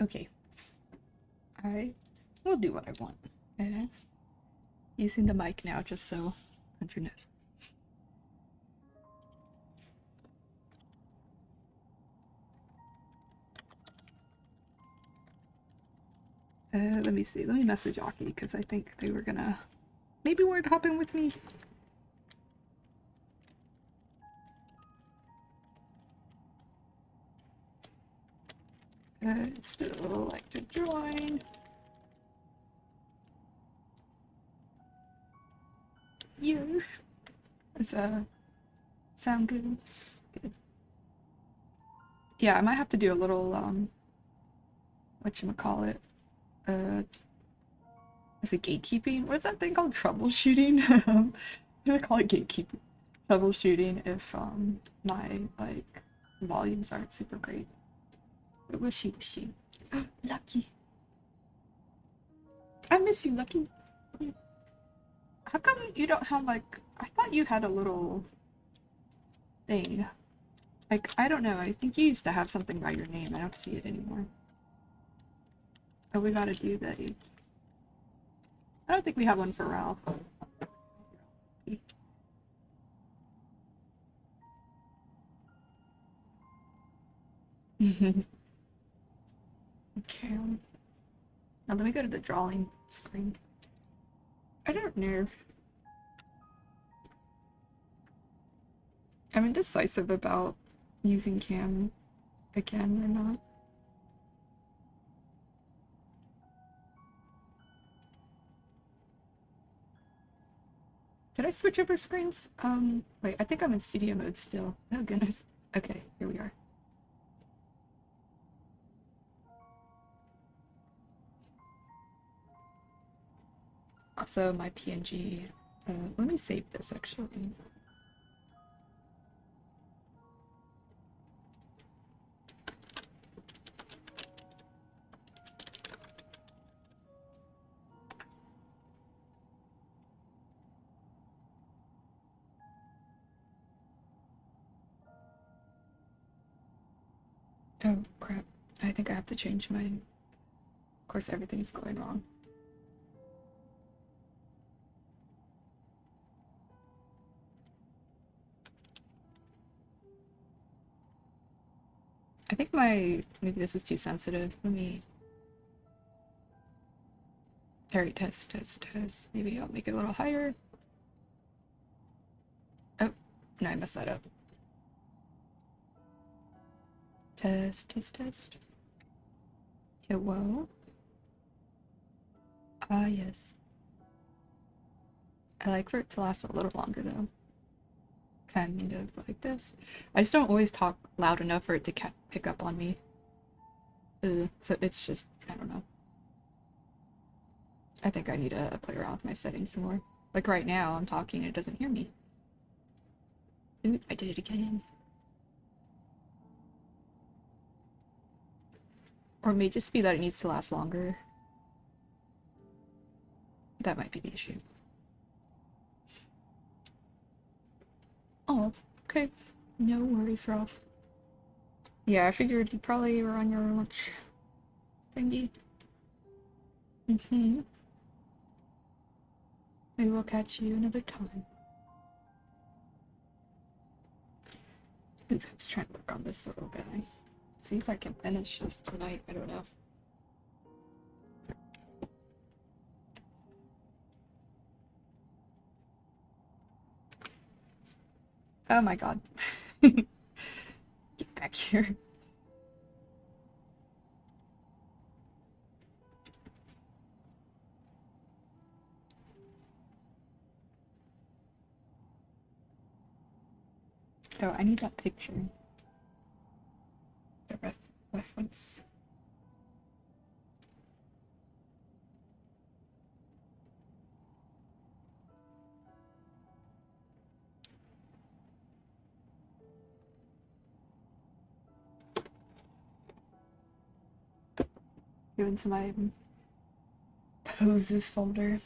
Okay. I will do what I want. Using the mic now just so Hunter knows. Let me see. Let me message Aki because I think they were gonna maybe word hop in with me. Still like to join. Yes. Does sound good? Good. Yeah, I might have to do a little whatchamacallit? Is it gatekeeping? What's that thing called? Troubleshooting? I'm gonna call it gatekeeping. Troubleshooting if my like volumes aren't super great. But wishy wishy. Lucky. I miss you, Lucky. How come you don't have like I thought you had a little thing. Like, I don't know, I think you used to have something by your name. I don't see it anymore. Oh, we gotta do the I don't think we have one for Ralph. Okay. Now let me go to the drawing screen. I don't know. I'm indecisive about using cam again or not. Did I switch over screens? Wait, I think I'm in studio mode still. Oh goodness. Okay, here we are. Also, my PNG. Let me save this actually. Oh crap. I think I have to change mine. Of course, everything's going wrong. I think maybe this is too sensitive. Let me. Alright, test. Maybe I'll make it a little higher. Oh, no, I messed that up. Test. Hello? Ah, yes. I like for it to last a little longer though. Kind of like this. I just don't always talk loud enough for it to pick up on me. So it's just, I don't know. I think I need to play around with my settings some more. Like right now, I'm talking and it doesn't hear me. Ooh, I did it again. Or it may just be that it needs to last longer. That might be the issue. Oh, okay. No worries, Ralph. Yeah, I figured you probably were on your lunch thingy. Mm-hmm. Maybe we'll catch you another time. Oops, I was trying to work on this a little bit. See if I can finish this tonight. I don't know. Oh my god. Get back here. Oh, I need that picture. The reference. Go into my poses folder.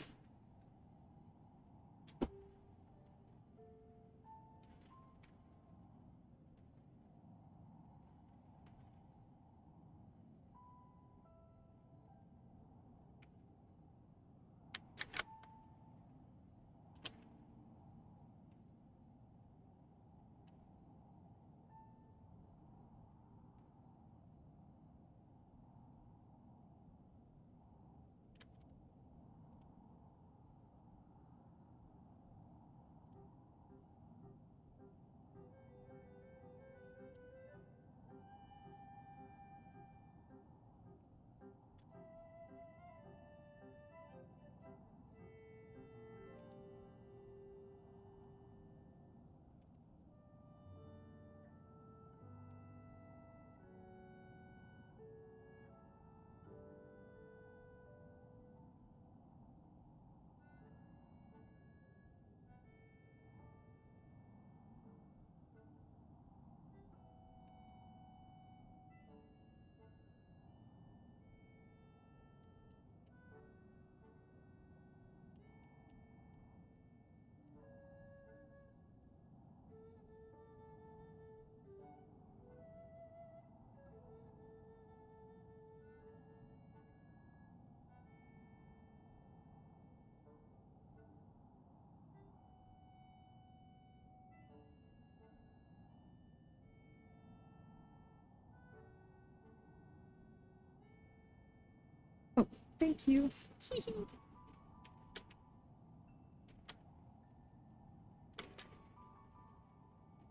Oh, thank you.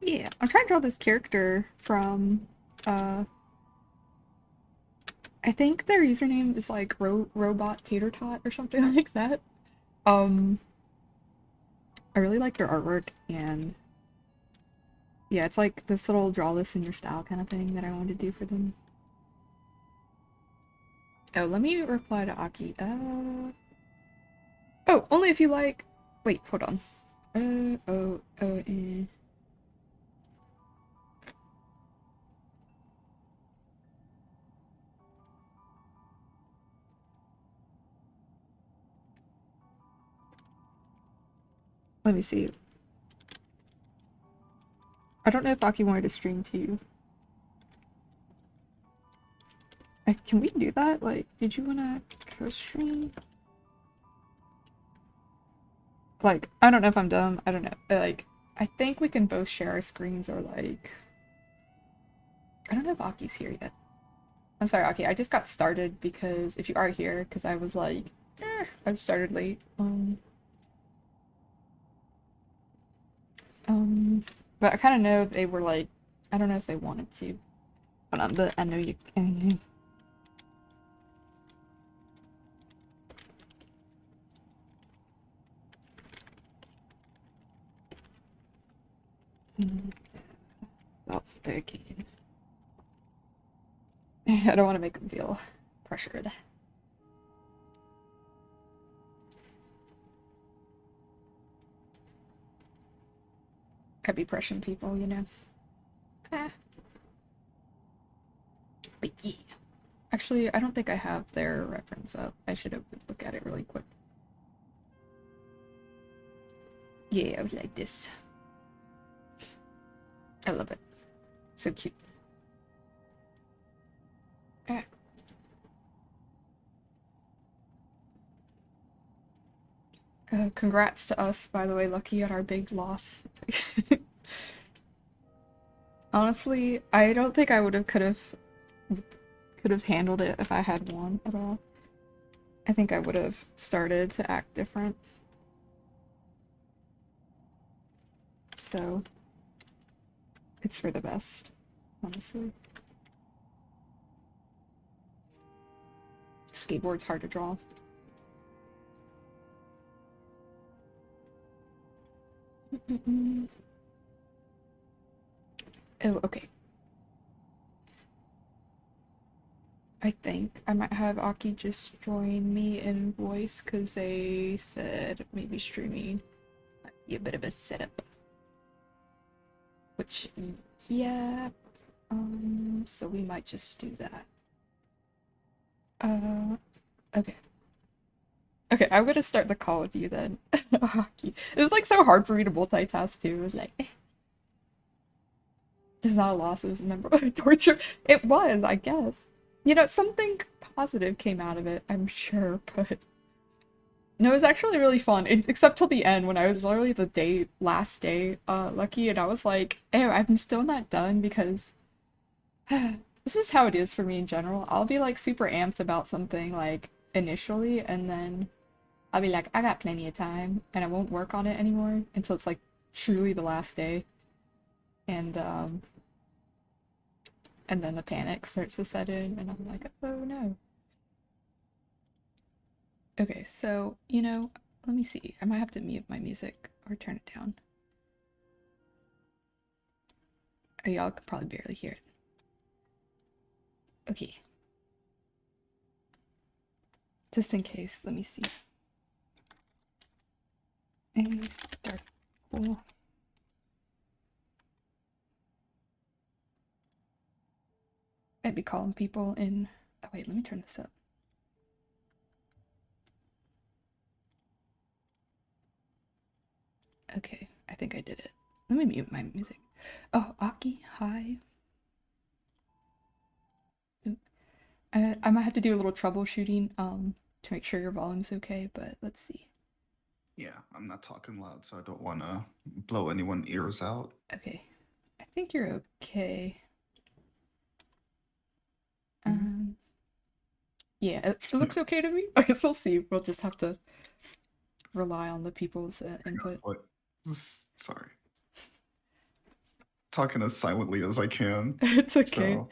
Yeah, I'm trying to draw this character from, uh, I think their username is like Robot Tater Tot or something like that. Um, I really like their artwork, and yeah, it's like this little draw this in your style kind of thing that I wanted to do for them. Oh, let me reply to Aki. Oh, only if you like. Wait, hold on. Eh. Let me see. I don't know if Aki wanted to stream too. Can we do that? Like, did you want to co-stream? Like, I don't know if I'm dumb. I don't know. Like, I think we can both share our screens or like... I don't know if Aki's here yet. I'm sorry, Aki. I just got started because if you are here, because I was like, I started late. But I kind of know they were like, I don't know if they wanted to. Hold on, but I know you. Stop again. I don't want to make them feel pressured. I'd be pressuring people, you know. Ah. But yeah. Actually, I don't think I have their reference up. I should have looked at it really quick. Yeah, I was like this. I love it. So cute. Ah. Congrats to us, by the way, Lucky, on our big loss. Honestly, I don't think I would have could have handled it if I had won at all. I think I would have started to act different. So it's for the best, honestly. Skateboard's hard to draw. Oh, okay. I think I might have Aki just join me in voice because they said maybe streaming might be a bit of a setup. Which, yeah, so we might just do that. Okay. Okay, I'm gonna start the call with you then. Aki. It's like so hard for me to multitask too. It was like, it's not a loss, it was a member of torture. It was, I guess. You know, something positive came out of it, I'm sure, but no, it was actually really fun, except till the end when I was literally the last day, lucky, and I was like, oh, I'm still not done because this is how it is for me in general. I'll be like super amped about something like initially, and then I'll be like, I got plenty of time, and I won't work on it anymore until it's like truly the last day, and then the panic starts to set in, and I'm like, oh no. Okay, so, you know, let me see. I might have to mute my music or turn it down. Or y'all could probably barely hear it. Okay. Just in case, let me see. And start. Cool. I'd be calling people in. Oh, wait, let me turn this up. Okay, I think I did it. Let me mute my music. Oh, Aki, hi. I might have to do a little troubleshooting to make sure your volume's okay, but let's see. Yeah, I'm not talking loud, so I don't want to blow anyone's ears out. Okay, I think you're okay. Mhm. Yeah, it looks okay to me. I guess we'll see. We'll just have to rely on the people's input. What? Sorry. Talking as silently as I can. It's okay. So,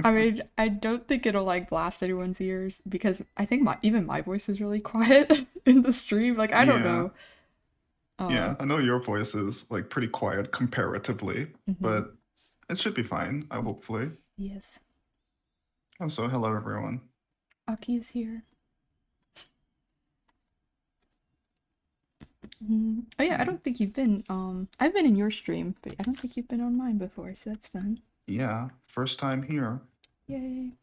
I mean, I don't think it'll like blast anyone's ears because I think my even my voice is really quiet in the stream. Like I don't yeah. know. Uh, Yeah, I know your voice is like pretty quiet comparatively, mhm. but it should be fine, I hopefully. Yes. Also, hello everyone. Aki is here. Oh yeah, I Hmm. don't think you've been. I've been in your stream, but I don't think you've been on mine before, so that's fun. Yeah, first time here. Yay!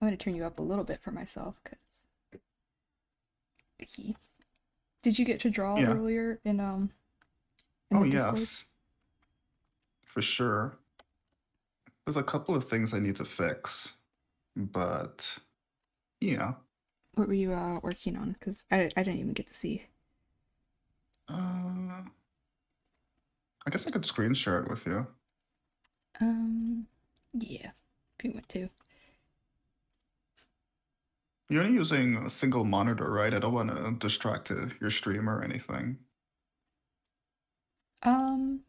I'm gonna turn you up a little bit for myself, cause. Okay. Did you get to draw Yeah. earlier in Oh, the Discord? yes, for sure. There's a couple of things I need to fix, but yeah. What were you working on? Cause I didn't even get to see. Uh, I guess I could screen share it with you. Yeah, if you want to. You're only using a single monitor, right? I don't want to distract your stream or anything. Um,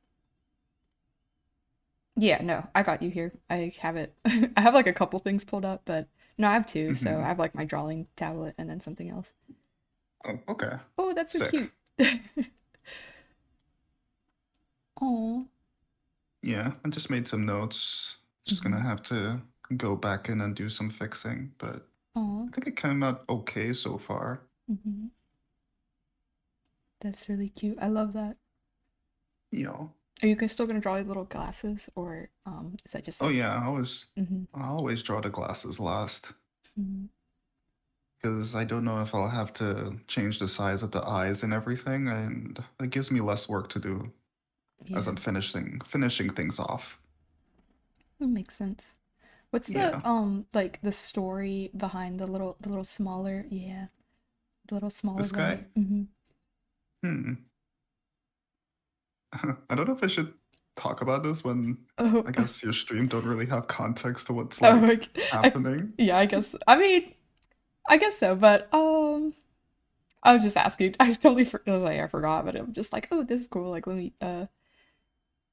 yeah, no, I got you here. I have it. I have like a couple things pulled up, but no, I have two. So I Hmm. have like my drawing tablet and then something else. Oh, okay. Oh, that's so Sick. cute. Oh. Yeah, I just made some notes. Just gonna Mm-hmm. have to go back in and do some fixing, but Oh. I think it came out okay so far. Mm-hmm. That's really cute. I love that. You know. Are you guys still gonna draw your little glasses, or is that just Oh like? yeah, Mm-hmm. I always draw the glasses last Mm-hmm. because I don't know if I'll have to change the size of the eyes and everything, and it gives me less work to do as Yeah, I'm finishing things off. that makes sense. What's the Yeah, like the story behind the little smaller, yeah, the little smaller this guy? guy. Mm-hmm. Hmm. I don't know if I should talk about this when Oh, I guess your stream don't really have context to what's oh, like I, happening. yeah, I guess. I mean, I guess so, but I was just asking. I totally I was like I forgot, but I'm just like, oh, this is cool. Like, let me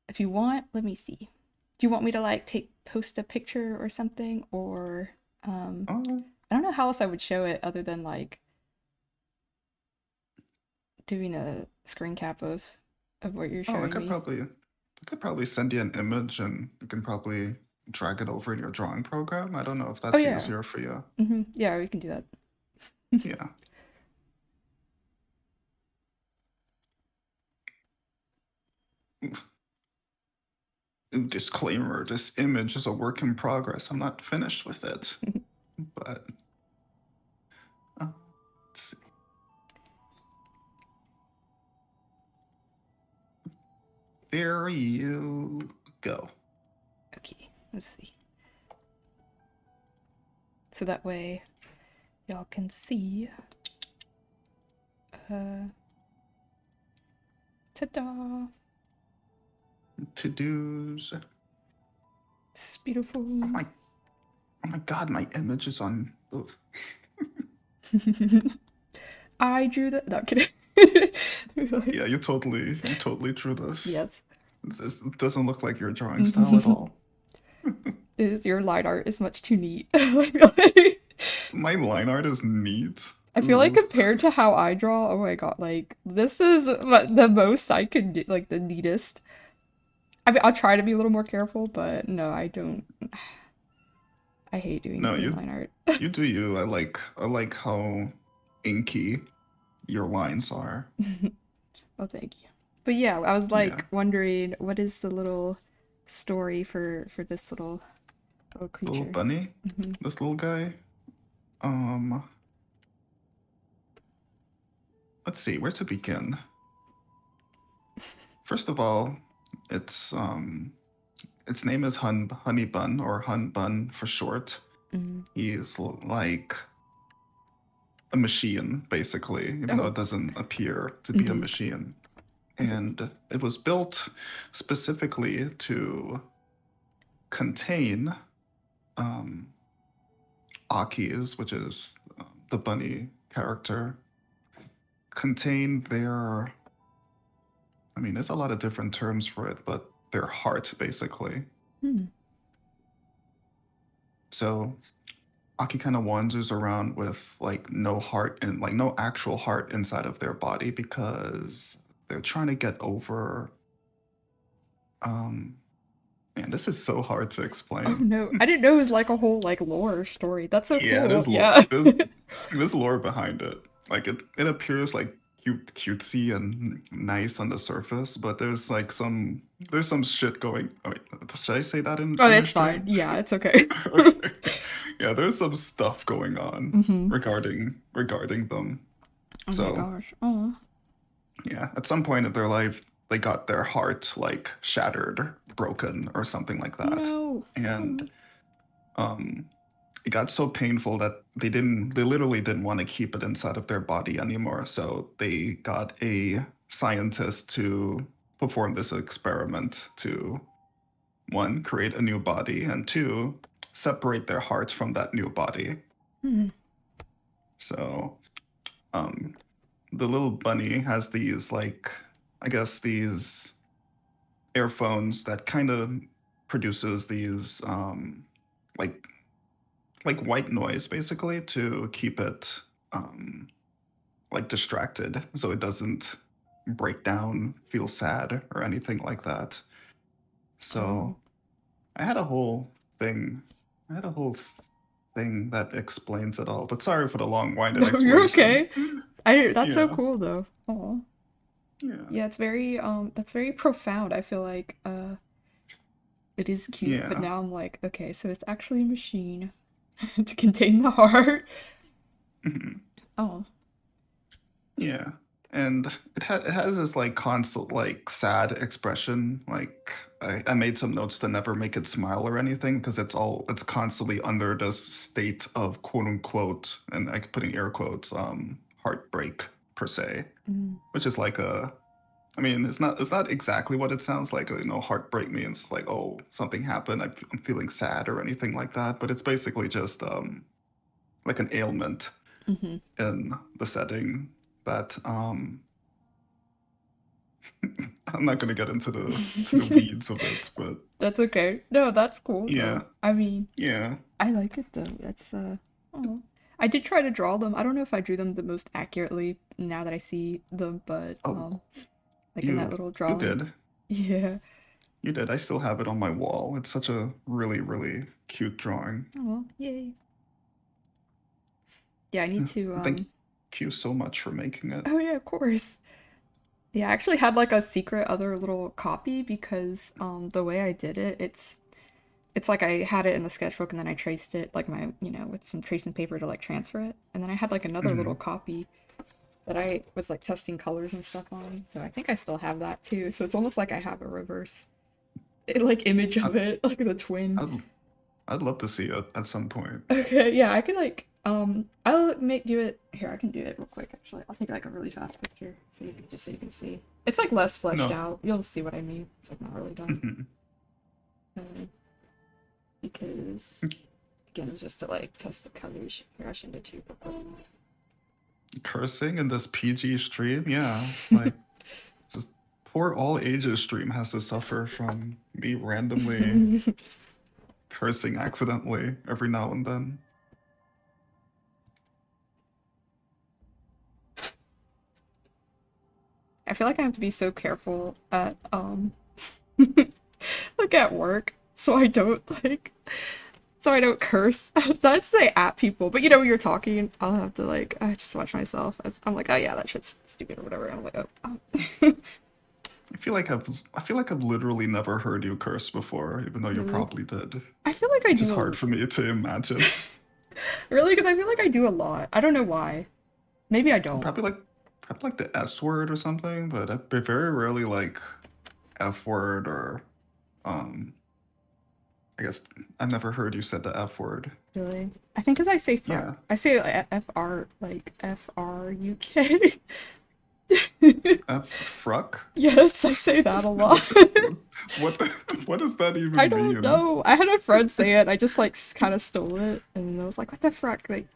if you want, let me see. Do you want me to like take post a picture or something, or Oh, I don't know how else I would show it other than like doing a screen cap of what you're oh, showing me. I could probably send you an image and you can probably drag it over in your drawing program. I don't know if Oh that's yeah, easier for you. yeah, we can do that. Yeah. Disclaimer, this image is a work in progress. I'm not finished with it. But let's see. There you go. Okay, let's see. So that way y'all can see. Uh, ta-da! To-dos. It's beautiful. Oh my god, my image is on. Ugh. I drew that. No, kidding. Yeah, you totally drew this. Yes. This doesn't look like your drawing style at all. Is your line art is much too neat. I feel like My line art is neat. I feel like Ooh. compared to how I draw, oh my god, like this is the most I could do, like the neatest. I mean, I'll try to be a little more careful, but no, I don't. I hate doing No, any line art. you do you. I like how inky your lines are. Well, thank you. But yeah, I was Yeah. like wondering what is the little story for this little Little creature. bunny, Hmm. this little guy. Um, let's see, where to begin? First of all, it's its name is Honey Bun or Hun Bun for short. Hmm. He's like a machine, basically, even though Oh, it doesn't appear to be a hmm. machine. Is it? And it was built specifically to contain um, Akis, which is the bunny character, contain their, I mean, there's a lot of different terms for it, but their heart, basically. Hmm. So Aki kind of wanders around with like no heart and like no actual heart inside of their body because they're trying to get over. Um, Man, this is so hard to Oh explain. no, I didn't know it was like a whole like lore story. That's so Yeah, cool. Yeah. there's lore behind it. Like it appears like cutesy and nice on the surface, but there's some shit going. Oh, wait, should I say that Oh, in the it's fine. stream? Yeah, it's okay. Okay. Yeah, there's some stuff going on Mm-hmm. regarding them. Oh my So gosh. Oh. yeah, at some point in their life, they got their heart like shattered, broken, or something like that, No. and Oh. um it got so painful that they literally didn't want to keep it inside of their body anymore, so they got a scientist to perform this experiment to, one, create a new body, and two, separate their hearts from that new body. Hmm. So um the little bunny has these like, I guess these earphones that kind of produces these like white noise, basically, to keep it um like distracted so it doesn't break down, feel sad, or anything like that. Oh. So I had a whole thing. I had a whole thing that explains it all. But sorry for the long-winded No, you're explanation. okay. I that's so Yeah, cool though. Oh. yeah, Yeah, it's very that's very profound. I feel like it is cute, but yeah. now I'm like, okay, so it's actually a machine to contain the heart. Mhm. Oh. Yeah, and it has this like constant like sad expression. Like I made some notes to never make it smile or anything because it's constantly under this state of quote unquote, and I could put in air quotes, heartbreak per se, Mm. which is like a, I mean, it's not exactly what it sounds like. You know, heartbreak means like, oh, something happened. I'm feeling sad or anything like that. But it's basically just like an ailment Mm-hmm. in the setting that I'm not gonna get into the weeds of it, but That's okay. No, that's cool yeah, though. I mean, yeah. I like it though. That's oh. I did try to draw them. I don't know if I drew them the most accurately now that I see them, but Oh, like in that little you drawing. did. Yeah. You did. I still have it on my wall. It's such a really, really cute drawing. Oh, yay. Yeah, I need to Thank you so much for making it. oh yeah, of course. Yeah, I actually had like a secret other little copy because the way I did it, it's like I had it in the sketchbook and then I traced it like my, with some tracing paper to like transfer it. And then I had like another little Mhm. copy that I was like testing colors and stuff on. So I think I still have that too. So it's almost like I have a reverse like image of I'd, it, like the twin. I'd, I'd love to see it at some point. Okay, yeah, I could like I'll make do it here. I can do it real quick actually. I'll take like a really fast picture so you can just so you can see. It's like less fleshed No. out. You'll see what I mean. It's like not really done. Mhm. Uh, because again, it's just to like test the colors. Here, I shouldn't do two. Cursing in this PG stream, yeah. Like, just poor all ages stream has to suffer from me randomly cursing accidentally every now and then. I feel like I have to be so careful at like at work so I don't like so I don't curse. Not say at people, but when you're talking, I'll have to like I just watch myself. I'm like, oh yeah, that shit's stupid or whatever. And I'm like, oh. I feel like I've literally never heard you curse before, even though you Really? probably did. I feel like I Which is do hard for me to imagine. really because I feel like I do a lot. I don't know why. Maybe I don't. Probably like the S word or something, but I very rarely like F word or um I guess I've never heard you said the F word. Really. I think because I say fuck. Yeah. I say like, FR like FRUK. Fruck? Yes, I say that a lot. What the what the what does that I even don't mean? know. I had a friend say it. I just like kind of stole it, and I was like, "What the frick?" Like,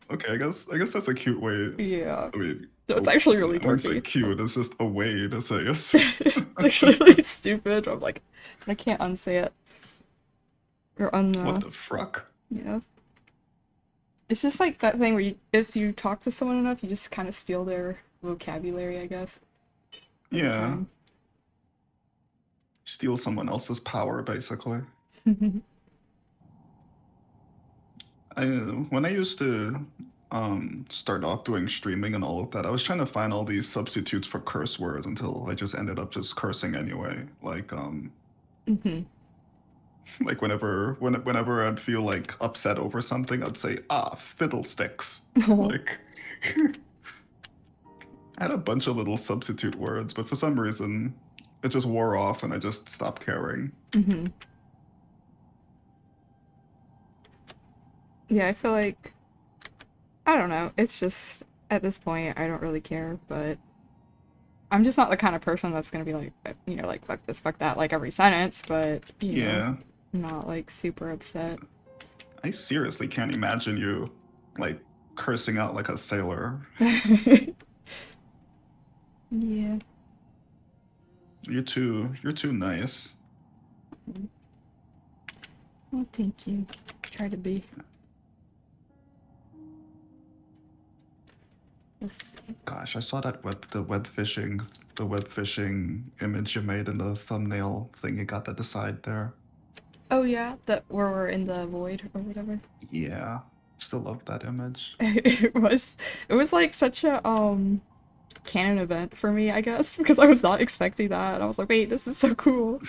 Okay, I guess that's a cute way. yeah. I mean, No, it's oh, actually really I wouldn't say dorky. cute. It's just a way to say it. It's actually really stupid. I'm like, I can't unsay it or What the fruck? yeah. It's just like that thing where if you talk to someone enough, you just kind of steal their vocabulary, I guess, over Yeah, time. steal someone else's power, basically. I when I used to start off doing streaming and all of that, I was trying to find all these substitutes for curse words until I just ended up just cursing anyway. Hmm. Like whenever I'd feel like upset over something, I'd say, ah, fiddlesticks. Oh. Like I had a bunch of little substitute words, but for some reason it just wore off and I just stopped caring. Hmm. Yeah, I feel like I don't know. It's just at this point I don't really care, but I'm just not the kind of person that's gonna be like, like fuck this, fuck that, like every sentence. But Yeah, I'm not like super upset. I seriously can't imagine you like cursing out like a sailor. Yeah. You're too nice. Well, thank you. Try to be. Let's see. Gosh, I saw that the web fishing image you made in the thumbnail thing you got to decide there. Oh yeah, that where we're in the void or whatever. Yeah, still love that image. It was like such a canon event for me, I guess, because I was not expecting that. I was like, wait, this is so cool.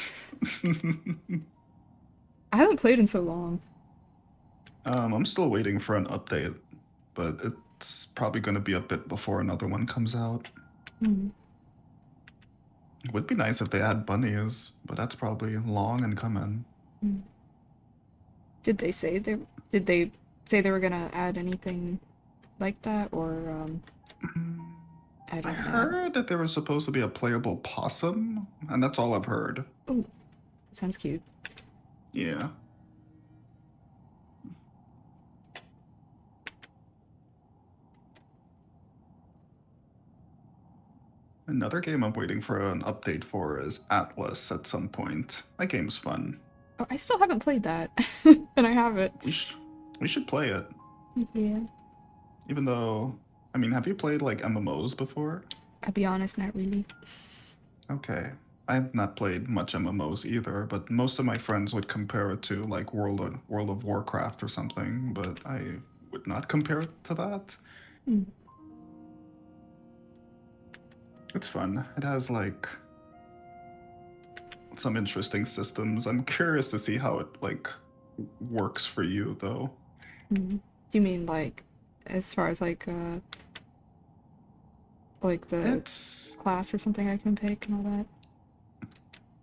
I haven't played in so long. I'm still waiting for an update, but it's probably going to be a bit before another one comes out. Mm. It would be nice if they had bunnies, but that's probably long and coming. Mm. Did they say they did they say they were gonna add anything like that or I I don't know. heard that there was supposed to be a playable possum, and that's all I've heard. Oh, sounds cute. Yeah. Another game I'm waiting for an update for is Atlas at some point. That game's fun. Oh, I still haven't played that. And I have it. We, sh- we should play it. Yeah. Even though, I mean, have you played like MMOs before? I'll be honest, not really. Okay. I have not played much MMOs either, but most of my friends would compare it to like World of Warcraft or something, but I would not compare it to that. Mm. It's fun. It has like some interesting systems. I'm curious to see how it like works for you though. Mm. Do you mean like as far as like the It's class or something I can pick and all that?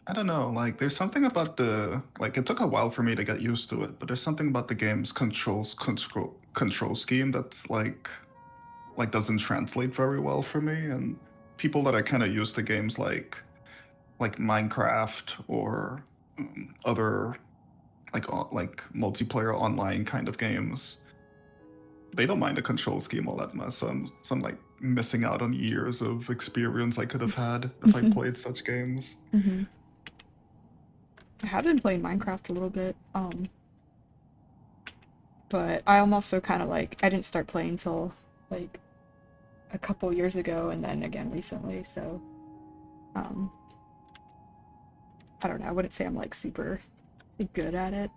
I don't know, like there's something about the like it took a while for me to get used to it, but there's something about the game's control scheme that's like doesn't translate very well for me, and people that are kind of used to games like Minecraft or other like multiplayer online kind of games, they don't mind the control scheme all that much. So I'm like missing out on years of experience I could have had if I played such games. Hmm. I had been playing Minecraft a little bit, but I'm also kind of like I didn't start playing until like a couple years ago, and then again recently. So, um, I don't know. I wouldn't say I'm like super good at it.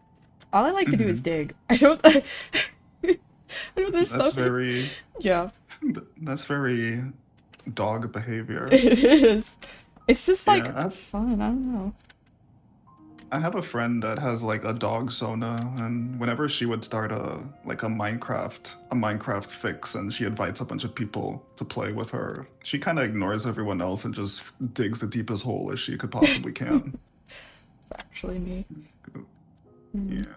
All I like to do is Hmm. dig. I don't. I don't. There's That's stuff. very Yeah, that's very dog behavior. it is. It's just like Yeah, fun. I don't know. I have a friend that has like a dog Zona, and whenever she would start a Minecraft fix, and she invites a bunch of people to play with her, she kind of ignores everyone else and just digs the deepest hole as she could possibly can. It's actually me. Mm. Yeah.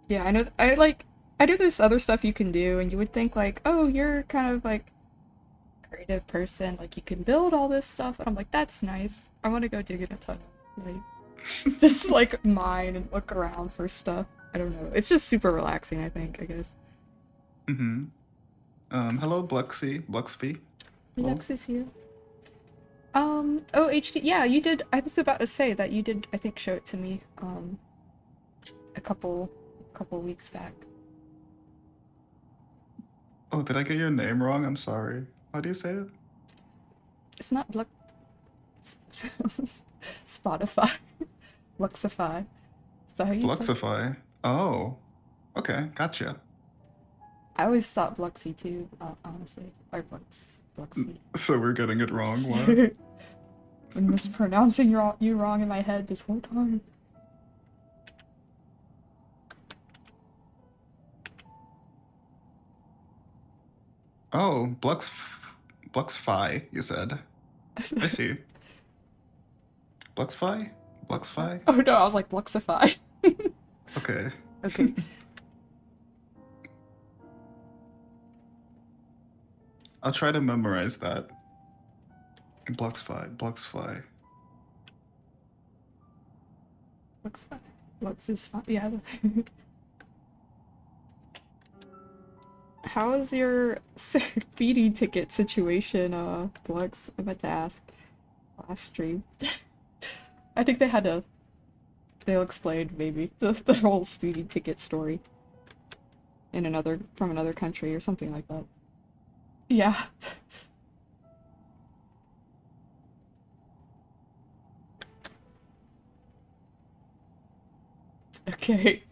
Yeah, I know. I know there's other stuff you can do, and you would think like, oh, you're kind of like creative person. Like you can build all this stuff, and I'm like, that's nice. I want to go dig in a tunnel, like just like mine and look around for stuff. I don't know. It's just super relaxing. I think. I guess. Mm-hmm. Hello, Bluxy. Hello. Lux is here. Oh, HD. Yeah, you did. I was about to say that you did. I think show it to me. A couple weeks back. Oh, did I get your name wrong? I'm sorry. How do you say it? It's not Blux. Spotify. Luxify. Is that how you say it? Bluxify. Oh, okay, gotcha. I always thought Bluxy too, honestly. Or Bluxy. So we're getting it wrong. What? I'm mispronouncing you wrong in my head this whole time. Oh, Bluxfy. You said. I see. Bluxfy. Bluxfy. Oh no, I was like Bluxify. Okay. Okay. I'll try to memorize that. Bluxfy. Bluxify. Lux is fine. Yeah. How is your speeding ticket situation, Blux? I meant to ask last stream. I think they'll explain maybe the whole speeding ticket story in from another country or something like that. Yeah. Okay.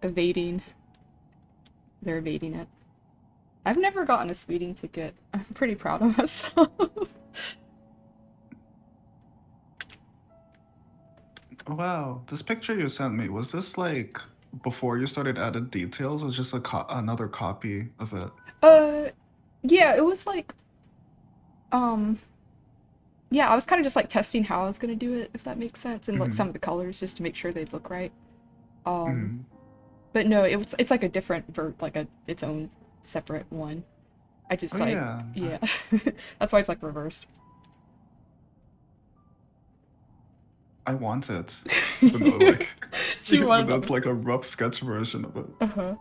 Evading. They're evading it. I've never gotten a speeding ticket. I'm pretty proud of myself. Wow, this picture you sent me, was this like before you started adding details, or just another copy of it? Uh, yeah, it was like, um, yeah, I was kind of just like testing how I was gonna do it, if that makes sense, and like Mm-hmm. some of the colors just to make sure they'd look right. Um, Mm-hmm. but no, it's like a different like its own separate one. I Oh just like, yeah, yeah, that's why it's like reversed. I want it, even though like, Do you even want though it's another? like a rough sketch version of it. Uh-huh.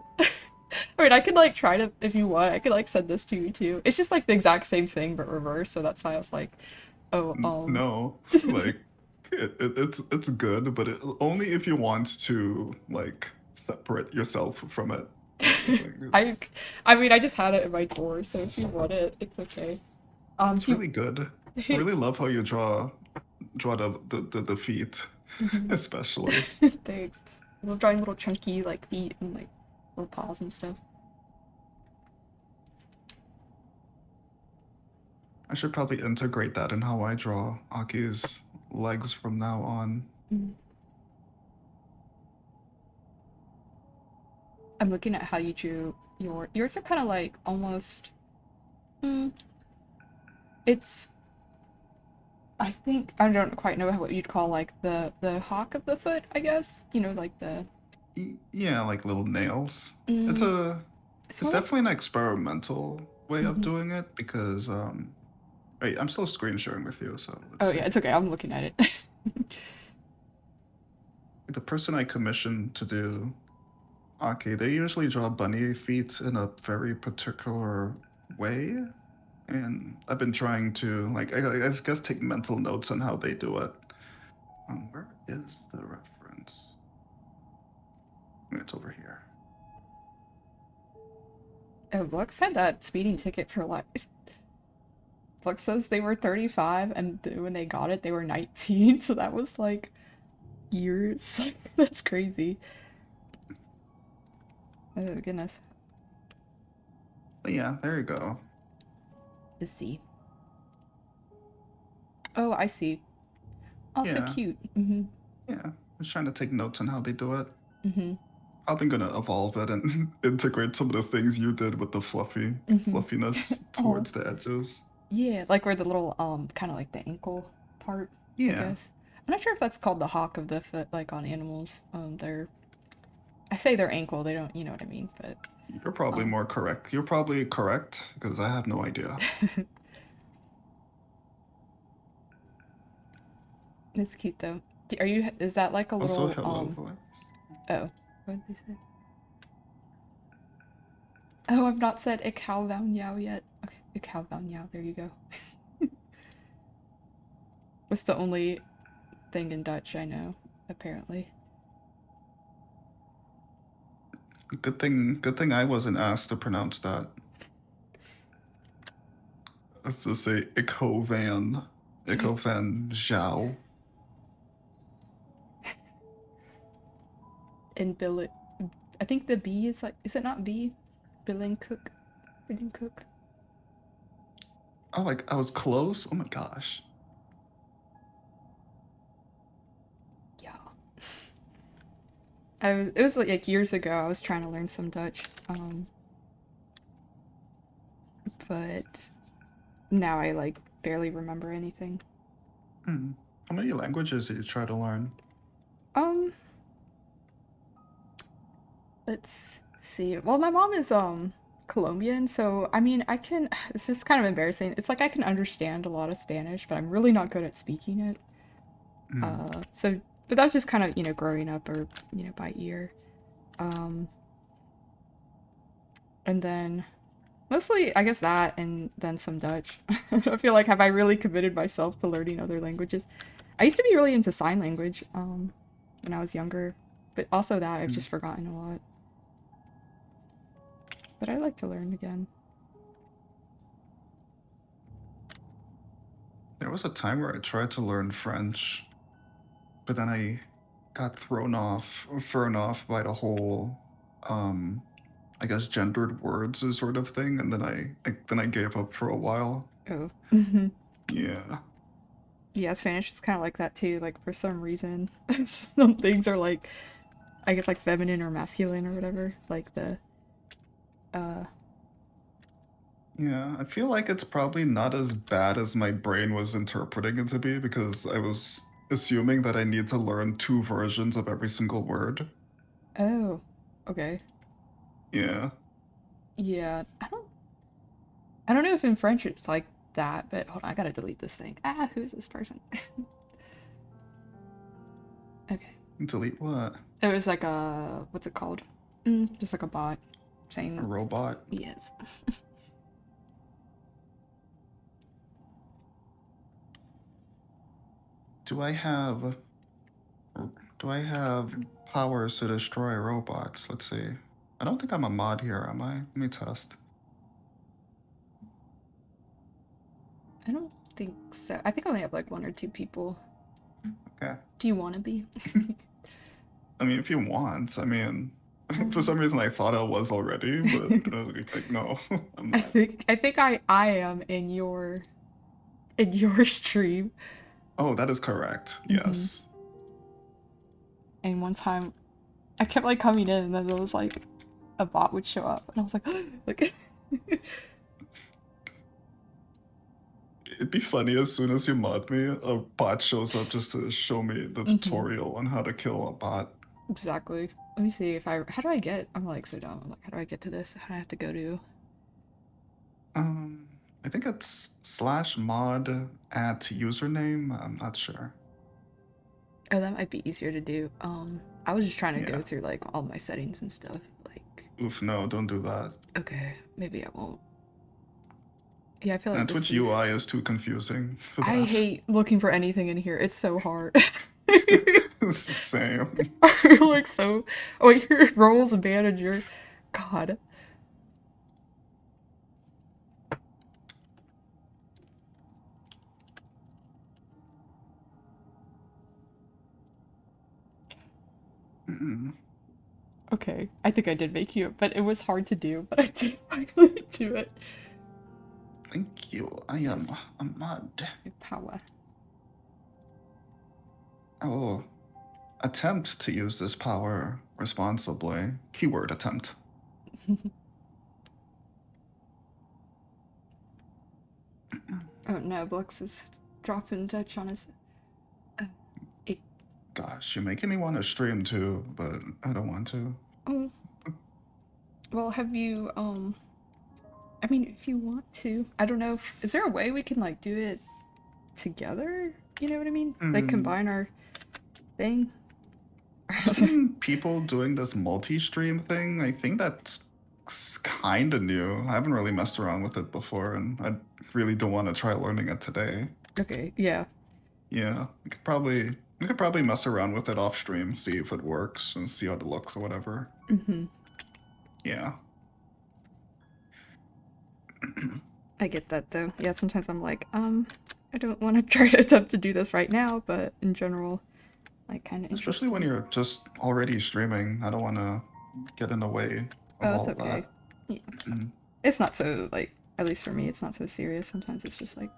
I mean, I could like try to, if you want, I could like send this to you too. It's just like the exact same thing but reverse, so that's why I was like, oh, No, like it's good, but only if you want to like separate yourself from it. Like, I I mean, I just had it in my drawer, so if you want it, it's okay. it's Do really good. I really thanks. love how you draw the feet, Mhm. especially. Thanks. I love drawing little chunky like feet and like little paws and stuff. I should probably integrate that in how I draw Aki's legs from now on. Mhm. I'm looking at how you drew yours are kind of like almost. Mm, it's I think I don't quite know what you'd call like the hawk of the foot, I guess. You know, like the Yeah, like little nails. It's mm, a it's it's more like definitely an experimental way of mhm. doing it because wait, I'm still screen sharing with you, so let's Oh see. yeah, it's okay. I'm looking at it. The person I commissioned to do Aki, they usually draw bunny feet in a very particular way. And I've been trying to like I guess take mental notes on how they do it. Where is the reference? It's over here. Oh, Lux had that speeding ticket for life. Lux says they were 35 and when they got it, they were 19. So that was like years. That's crazy. Oh, goodness. But yeah, there you go. Let's see. Oh, I see. Also Yeah, cute. Mm-hmm. yeah. I was trying to take notes on how they do it. Mm-hmm. I'm gonna evolve it and integrate some of the things you did with the Mm-hmm. fluffiness Oh, towards the edges. yeah. Like where the little, kind of like the ankle part, I Yeah, guess. I'm not sure if that's called the hawk of the foot, like on animals. I say their ankle, they don't, you know what I mean, but, you're probably um, more correct. You're probably correct because I have no idea. It's cute though. Are you? Is that like a Also, little hello voice. Oh, what did they say? Oh, I've not said ik hou van jou yet. Okay, ik hou van jou. There you go. It's the only thing in Dutch I know, apparently. Good thing I wasn't asked to pronounce that. Let's just say ik hou van jou. And Bill, I think the B is like, is it not B? Billing cook, billing cook. Oh, like I was close. Oh my gosh. Yeah. It was like years ago. I was trying to learn some Dutch, but now I like barely remember anything. How many languages did you try to learn? Um, let's see. Well, my mom is Colombian, so I mean, I can. It's just kind of embarrassing. It's like I can understand a lot of Spanish, but I'm really not good at speaking it. So, but that's just kind of, you know, growing up or, you know, by ear. And then mostly, I guess that and then some Dutch. I feel like, have I really committed myself to learning other languages? I used to be really into sign language when I was younger, but also that I've just forgotten a lot. But I'd like to learn again. There was a time where I tried to learn French, but then I got thrown off by the whole I guess gendered words sort of thing, and then I gave up for a while. Oh. Yeah. Yeah, Spanish is kind of like that too. Like, for some reason, some things are like, I guess, like feminine or masculine or whatever. Like the, Yeah, I feel like it's probably not as bad as my brain was interpreting it to be because I was assuming that I need to learn two versions of every single word. oh, okay. Yeah. Yeah, I don't know if in French it's like that, but hold on, I gotta delete this thing. Ah, who's this person? Okay. Delete what? It was like a, what's it called? Just like a bot A saying robot? yes. Do I have do I have powers to destroy robots? Let's see. I don't think I'm a mod here, am I? Let me test. I don't think so. I think I only have like one or two people. Okay. Do you want to be? I mean, if you want, I mean, for some reason I thought I was already, but I was like, no, I'm not. I think I am in your stream. Oh, that is correct. Yes. And one time I kept like coming in and then there was like a bot would show up and I was like like It'd be funny as soon as you mod me, a bot shows up just to show me the tutorial on how to kill a bot. exactly. Let me see if I, how do I get, I'm like so dumb. I'm like, how do I get to this? How do I have to go to? I think it's /mod at username. I'm not sure. Oh, that might be easier to do. I was just trying to go Yeah. through like all my settings and stuff. Like, Oof, no, don't do that. okay, maybe I won't. Yeah, I feel like And this Twitch is. UI is too confusing for I that. hate looking for anything in here. It's so hard. It's the same. You're like so. Oh, your roles manager. God. Okay, I think I did make you, but it was hard to do. But I did finally do it. Thank you. I am a mod. Power. I will attempt to use this power responsibly. Keyword attempt. Oh no, Blux is dropping Dutch on us. Gosh, you're making me want to stream too, but I don't want to. Oh. Well, have you, I mean, if you want to, I don't know if, is there a way we can, like, do it together. You know what I mean? Like Mm, combine our thing. I've seen people doing this multi-stream thing. I think that's kind of new. I haven't really messed around with it before, and I really don't want to try learning it today. Okay, yeah. Yeah, we could probably mess around with it off stream, see if it works, and see how it looks or whatever. Mm-hmm. Yeah. I get that though. Yeah, sometimes I'm like, I don't want to try to attempt to do this right now, but in general, like kind of Especially when interested. you're just already streaming. I don't want to get in the way of Oh, it's all of okay. that. Yeah. Mm, It's not so like, at least for me, it's not so serious. Sometimes it's just like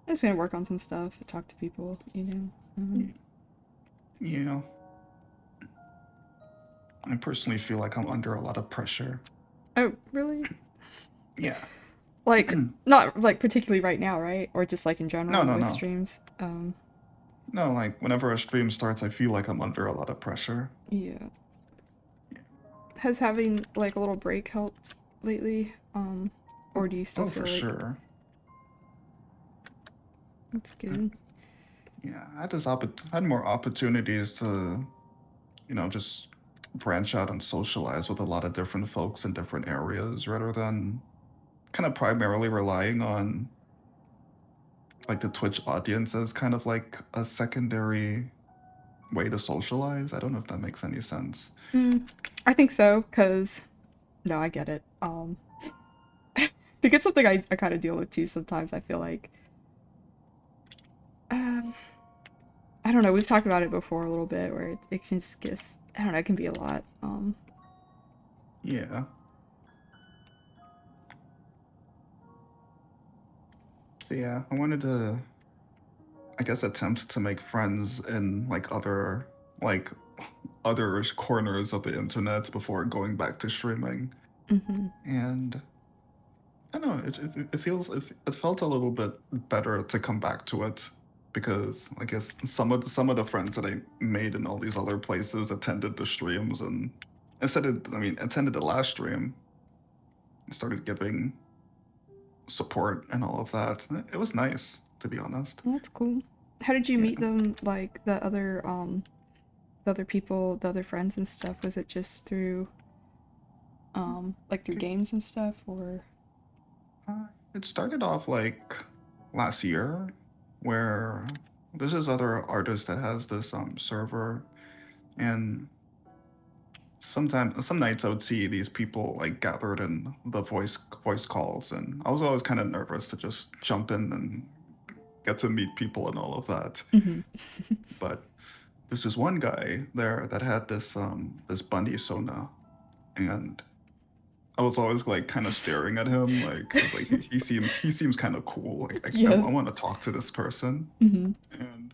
I'm just gonna work on some stuff, talk to people, you know. Yeah. I personally feel like I'm under a lot of pressure. Oh, really? Yeah. Like not like particularly right now, right? Or just like in No, general no, with no. streams. No, like whenever a stream starts, I feel like I'm under a lot of pressure. Yeah. Has having like a little break helped lately? Or do you still Oh, for feel like sure. that's good? Yeah, I had more opportunities to, just branch out and socialize with a lot of different folks in different areas rather than kind of primarily relying on like the Twitch audience as kind of like a secondary way to socialize. I don't know if that makes any sense. Mm, I think so, cause no, I get it. To get something I kind of deal with too sometimes. I feel like um, I don't know. We've talked about it before a little bit, where it just gets I don't know. It can be a lot. Yeah. So yeah, I wanted to, I guess, attempt to make friends in like other corners of the internet before going back to streaming. Mm-hmm. And I don't know, it felt a little bit better to come back to it because I guess some of the friends that I made in all these other places attended the streams and attended the last stream and started giving support and all of that. It was nice, to be honest. Well, that's cool. How did you meet Yeah. them? Like the other people, the other friends and stuff. Was it just through like through games and stuff, or? It started off like last year, where this is other artist that has this server, and sometimes some nights I would see these people like gathered in the voice calls, and I was always kind of nervous to just jump in and get to meet people and all of that. Mm-hmm. But there's this one guy there that had this bunny Sona, and I was always like kind of staring at him. Like I was like, he seems kind of cool. Like I Yes. want to talk to this person. Mm-hmm. And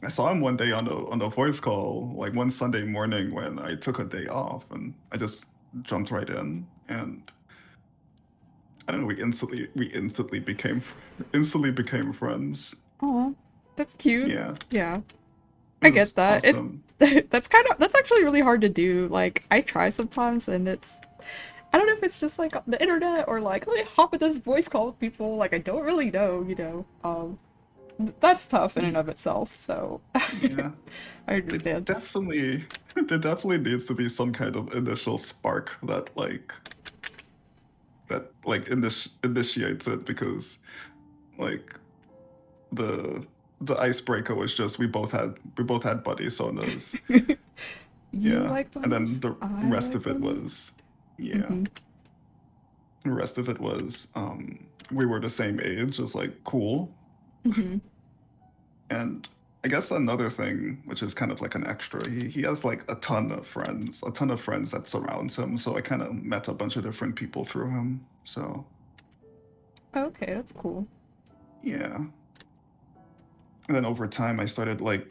I saw him one day on a voice call, like one Sunday morning when I took a day off, and I just jumped right in. And I don't know, instantly became friends. Oh, that's cute. Yeah, Yeah, it I get was that. It's awesome. that's actually really hard to do. Like I try sometimes, and it's I don't know if it's just like the internet or like let me hop in this voice call with people. Like I don't really know, you know. That's tough in and of itself. So Yeah, I it understand. definitely there definitely needs to be some kind of initial spark that initiates it because like the the icebreaker was just we both had buddy sonas. You Yeah, like and then bunnies? the I rest like of it bunnies. was yeah, Mm-hmm. the rest of it was we were the same age. It's like cool. Mm-hmm. And I guess another thing, which is kind of like an extra, he has like a ton of friends that surrounds him. So I kind of met a bunch of different people through him. So Okay, that's cool. yeah. And then over time, I started like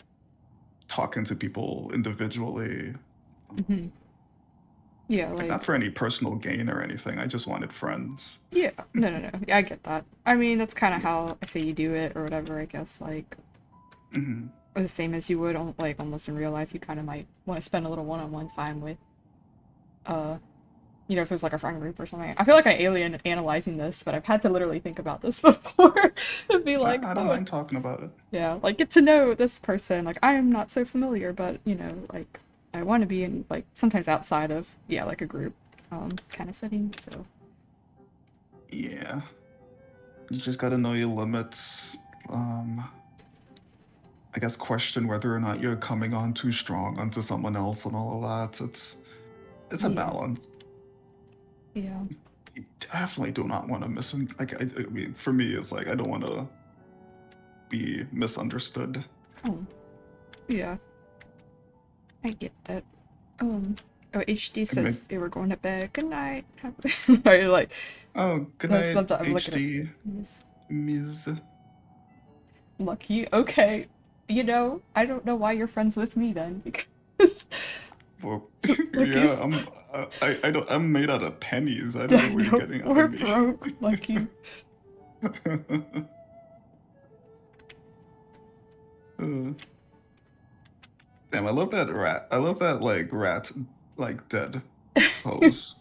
talking to people individually, Mm-hmm. Yeah, like not like for any personal gain or anything. I just wanted friends. yeah. No, no, no. Yeah, I get that. I mean, that's kind of how I say you do it or whatever. I guess like Hmm. or the same as you would like almost in real life. You kind of might want to spend a little one-on-one time with uh you know, if there's like a friend group or something. I feel like an alien analyzing this, but I've had to literally think about this before and be like, I don't oh, mind talking about it. yeah, like get to know this person. Like I am not so familiar, but you know, like I want to be in like sometimes outside of yeah, like a group kind of setting. So Yeah, you just gotta know your limits. Um, I guess question whether or not you're coming on too strong onto someone else and all of that. It's a yeah, balance. yeah. You definitely do not want to like I mean, for me, it's like I don't want to be misunderstood. Oh, yeah. I get that. Oh, HD I mean, says they were going to bed. Good night. Sorry, like oh, good that's night, something I'm looking at. HD, Yes. Ms. Lucky. Okay. You know, I don't know why you're friends with me then, because Well, Lucky's. yeah, I don't, I'm made out of pennies. I don't I know what you're know getting out we're of me. broke, Lucky. Uh, Damn, I love that rat. I love that like rat, like dead pose.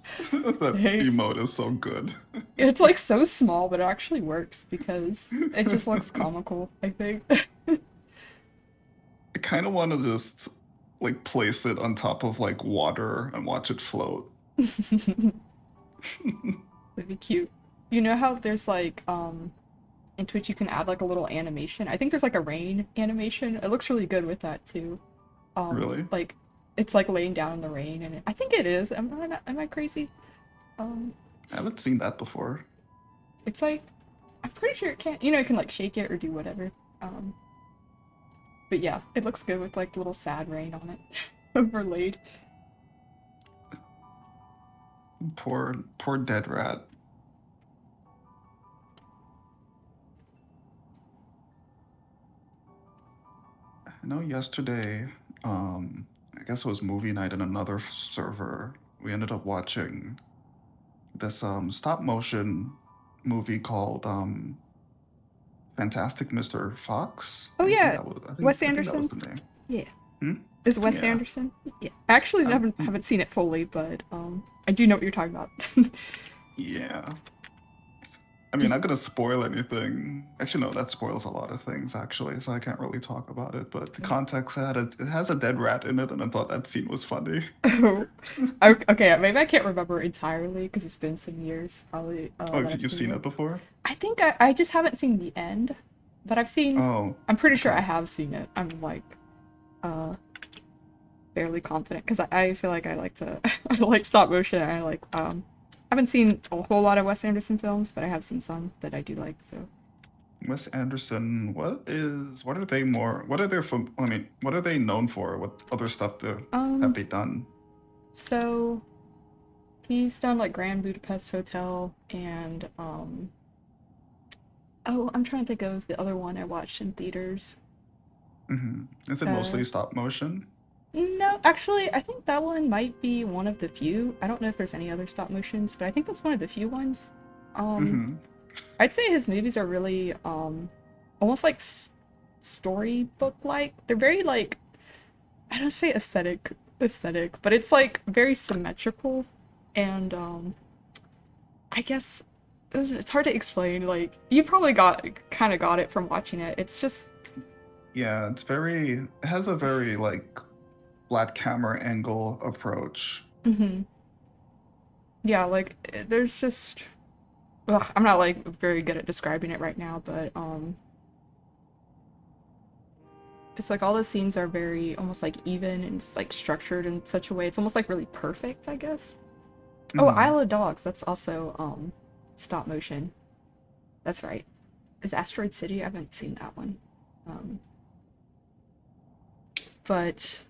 That Thanks. emote is so good. It's like so small, but it actually works because it just looks comical, I think. I kind of want to just like place it on top of like water and watch it float. That'd be cute. You know how there's like in Twitch you can add like a little animation. I think there's like a rain animation. It looks really good with that too. Really? Like it's like laying down in the rain, and I think it is. Am I crazy? Um, I haven't seen that before. it's like I'm pretty sure it can. You know, it can like shake it or do whatever. Um, but yeah, it looks good with like little sad rain on it overlaid. Poor dead rat. I know yesterday, I guess it was movie night in another server. We ended up watching this stop motion movie called Fantastic Mr. Fox. Oh yeah, Wes I think that was Anderson. the name. Yeah, Hmm? is Wes Yeah. Anderson? Yeah, I actually Um, haven't seen it fully, but I do know what you're talking about. yeah. I mean, Did not gonna spoil anything. Actually, no, that spoils a lot of things, actually, so I can't really talk about it. But the you? context it has a dead rat in it, and I thought that scene was funny. Oh, okay. Maybe I can't remember entirely because it's been some years, probably, Oh, that I've you've seen seen it. it before? I think I just haven't seen the end, but I've seen. Oh, I'm pretty sure I okay. have seen it. I'm like, uh, fairly confident because I feel like I like to I like stop motion. I like I haven't seen a whole lot of Wes Anderson films, but I have seen some that I do like. So Wes Anderson, what are their, I mean, what are they known for? What other stuff have um, they done? so he's done like Grand Budapest Hotel and oh, I'm trying to think of the other one I watched in theaters. Is it Uh, mostly stop motion? no, actually, I think that one might be one of the few. I don't know if there's any other stop motions, but I think that's one of the few ones. Um, Mm-hmm. I'd say his movies are really almost like storybook like. They're very like I don't say aesthetic, but it's like very symmetrical and I guess it's hard to explain. Like you probably got kind of got it from watching it. It's just Yeah, it has a very like flat camera angle approach. mhm. Yeah, like there's just ugh, I'm not like very good at describing it right now, but it's like all the scenes are very almost like even and it's like structured in such a way. It's almost like really perfect, I guess. Oh, Mm-hmm. Isle of Dogs. That's also stop motion. That's right. Is Asteroid City? I haven't seen that one. Um, but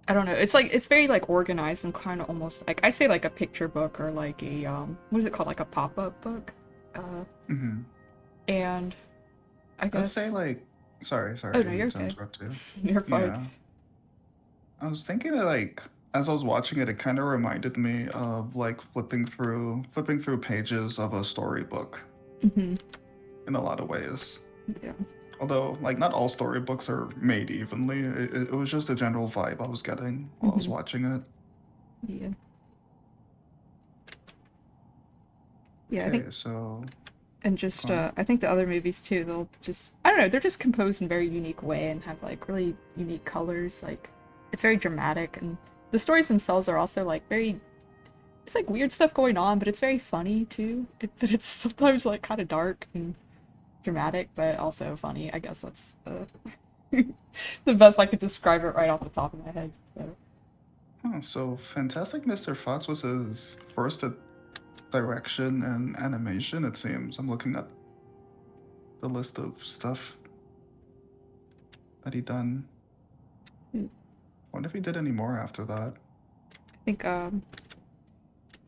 I don't know. It's like it's very like organized and kind of almost like I say like a picture book or like a what is it called like a pop-up book. Uh, Mm-hmm. and I I would say guess like, oh sorry, I no, didn't you're mean to okay. interrupt you. You're fine. Yeah, I was thinking that like as I was watching it, it kind of reminded me of like flipping through pages of a storybook Hmm. in a lot of ways. Yeah. Although, like, not all storybooks are made evenly. It was just a general vibe I was getting while I was Hmm. watching it. Yeah. Yeah, I think, Okay, so and just, on. I think the other movies too, they'll just, I don't know, they're just composed in a very unique way and have like really unique colors. Like, it's very dramatic, and the stories themselves are also like very, it's like weird stuff going on, but it's very funny too. But it's sometimes like kind of dark and dramatic, but also funny. I guess that's the best I could describe it right off the top of my head. So. Oh, so Fantastic Mr. Fox was his first direction and animation, it seems. I'm looking at the list of stuff that he done. I Wonder if he did any more after that. think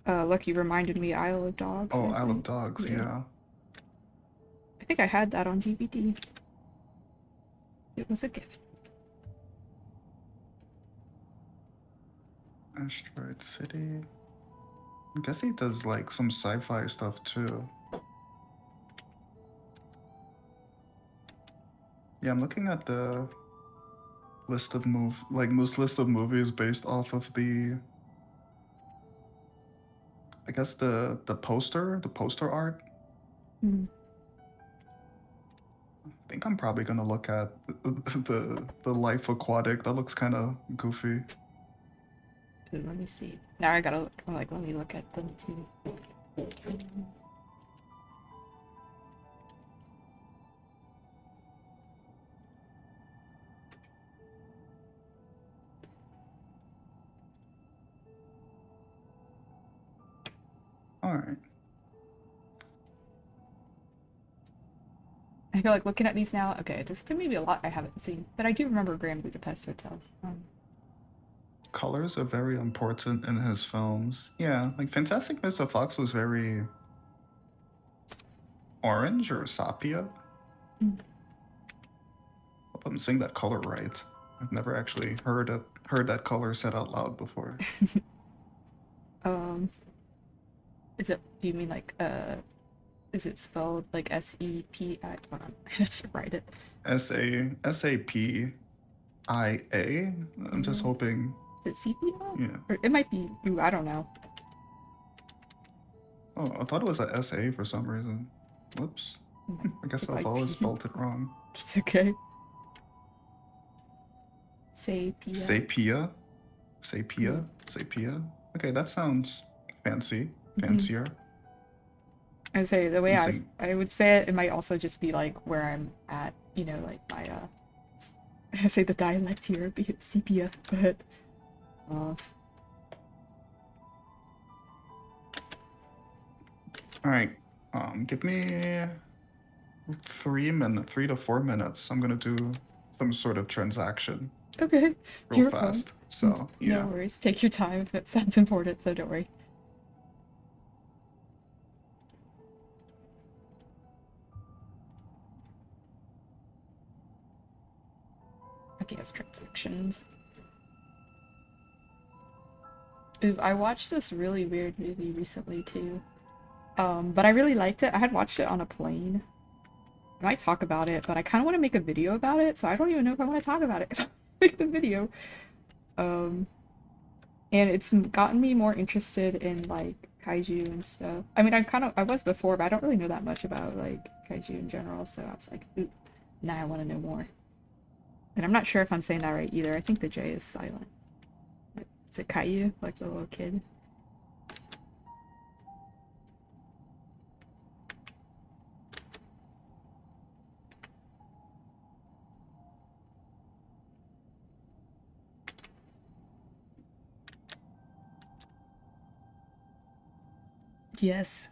Lucky reminded me Isle of Dogs, Oh, I Isle of think. Dogs, Yeah. yeah. I think I had that on DVD. It was a gift. Asteroid City. I guess he does like some sci-fi stuff too. Yeah, I'm looking at the list of most list of movies based off of the, I guess the poster art. Mm. I think I'm probably gonna look at the Life Aquatic. That looks kind of goofy. Ooh, let me see. Now I gotta look. I'm like, let me look at them too. All right. I feel like looking at these now. Okay, there's maybe a lot I haven't seen, but I do remember Grand Budapest Hotel. Colors are very important in his films. Yeah, like Fantastic Mr. Fox was very orange or sepia. Mm. Hope I'm saying that color right. I've never actually heard that color said out loud before. Um, is it? Do you mean like Is it spelled like S-E-P-I? Hold on, let's write it. Sapia. I'm just Mm. hoping. Is it sepia? Yeah. Or it might be. Ooh, I don't know. Oh, I thought it was a SA for some reason. Whoops. I guess It I've might always be. spelled it wrong. It's okay. Sepia. Sapia. Mm. Sapia. Okay, that sounds fancy. Mm-hmm. Fancier. I say the way I'm I saying I would say it, it might also just be like where I'm at. You know, like my I say the dialect here, be it sepia, but uh, all right. Give me 3 to 4 minutes. I'm gonna do some sort of transaction okay, real you're fine. fast. So No yeah. worries. Take your time if it sounds important. So don't worry. Okay, as transactions. Ooh, I watched this really weird movie recently too. But I really liked it. I had watched it on a plane. I might talk about it, but I kind of want to make a video about it, so I don't even know if I want to talk about it because I make the video. Um, and it's gotten me more interested in like kaiju and stuff. I mean, I was before, but I don't really know that much about like kaiju in general. So I was like, ooh, now I want to know more. And I'm not sure if I'm saying that right either. I think the J is silent. Is it Caillou, like the little kid? Yes.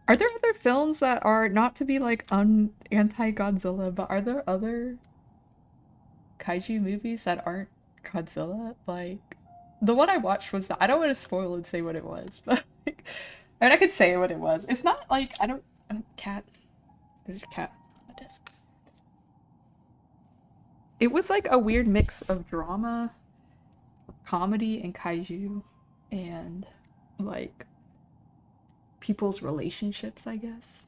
Are there other films that are not to be like anti-Godzilla, but are there other kaiju movies that aren't Godzilla? Like the one I watched was I don't want to spoil and say what it was, but like, I mean I could say what it was. It's not like I don't cat. There's a cat on the desk. It was like a weird mix of drama, comedy, and kaiju, and like people's relationships, I guess.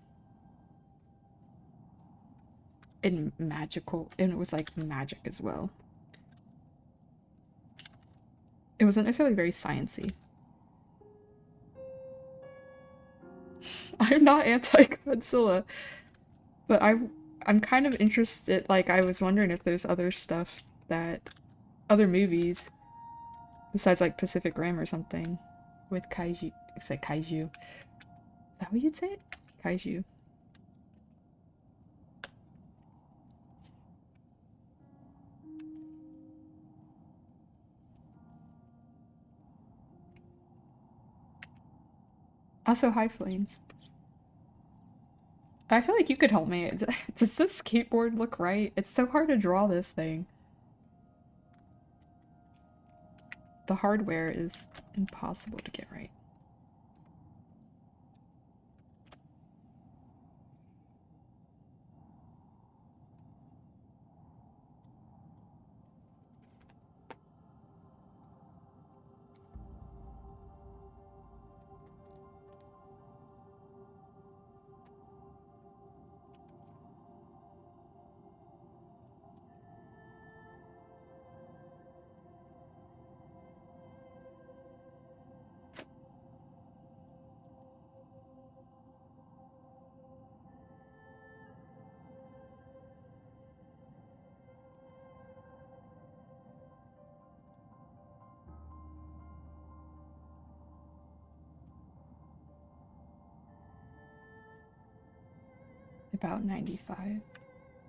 And magical, and it was like magic as well. It wasn't necessarily very sciencey. I'm not anti-Godzilla, but I'm kind of interested, like I was wondering if there's other stuff that other movies besides like Pacific Rim or something with kaiju. It's like kaiju. Is that what you'd say? Kaiju. Also, high flames. I feel like you could help me. Does this skateboard look right? It's so hard to draw this thing. The hardware is impossible to get right. About 95.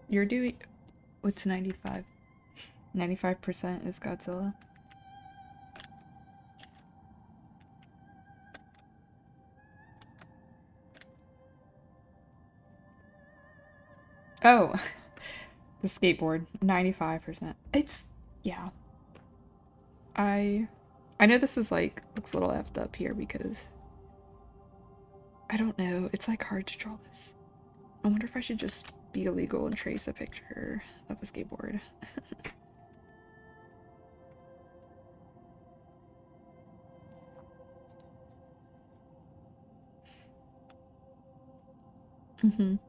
You're doing... What's 95? 95% is Godzilla. Oh, the skateboard, 95%. It's, yeah. I know this is like, looks a little effed up here because I don't know. It's like hard to draw this. I wonder if I should just be illegal and trace a picture of a skateboard.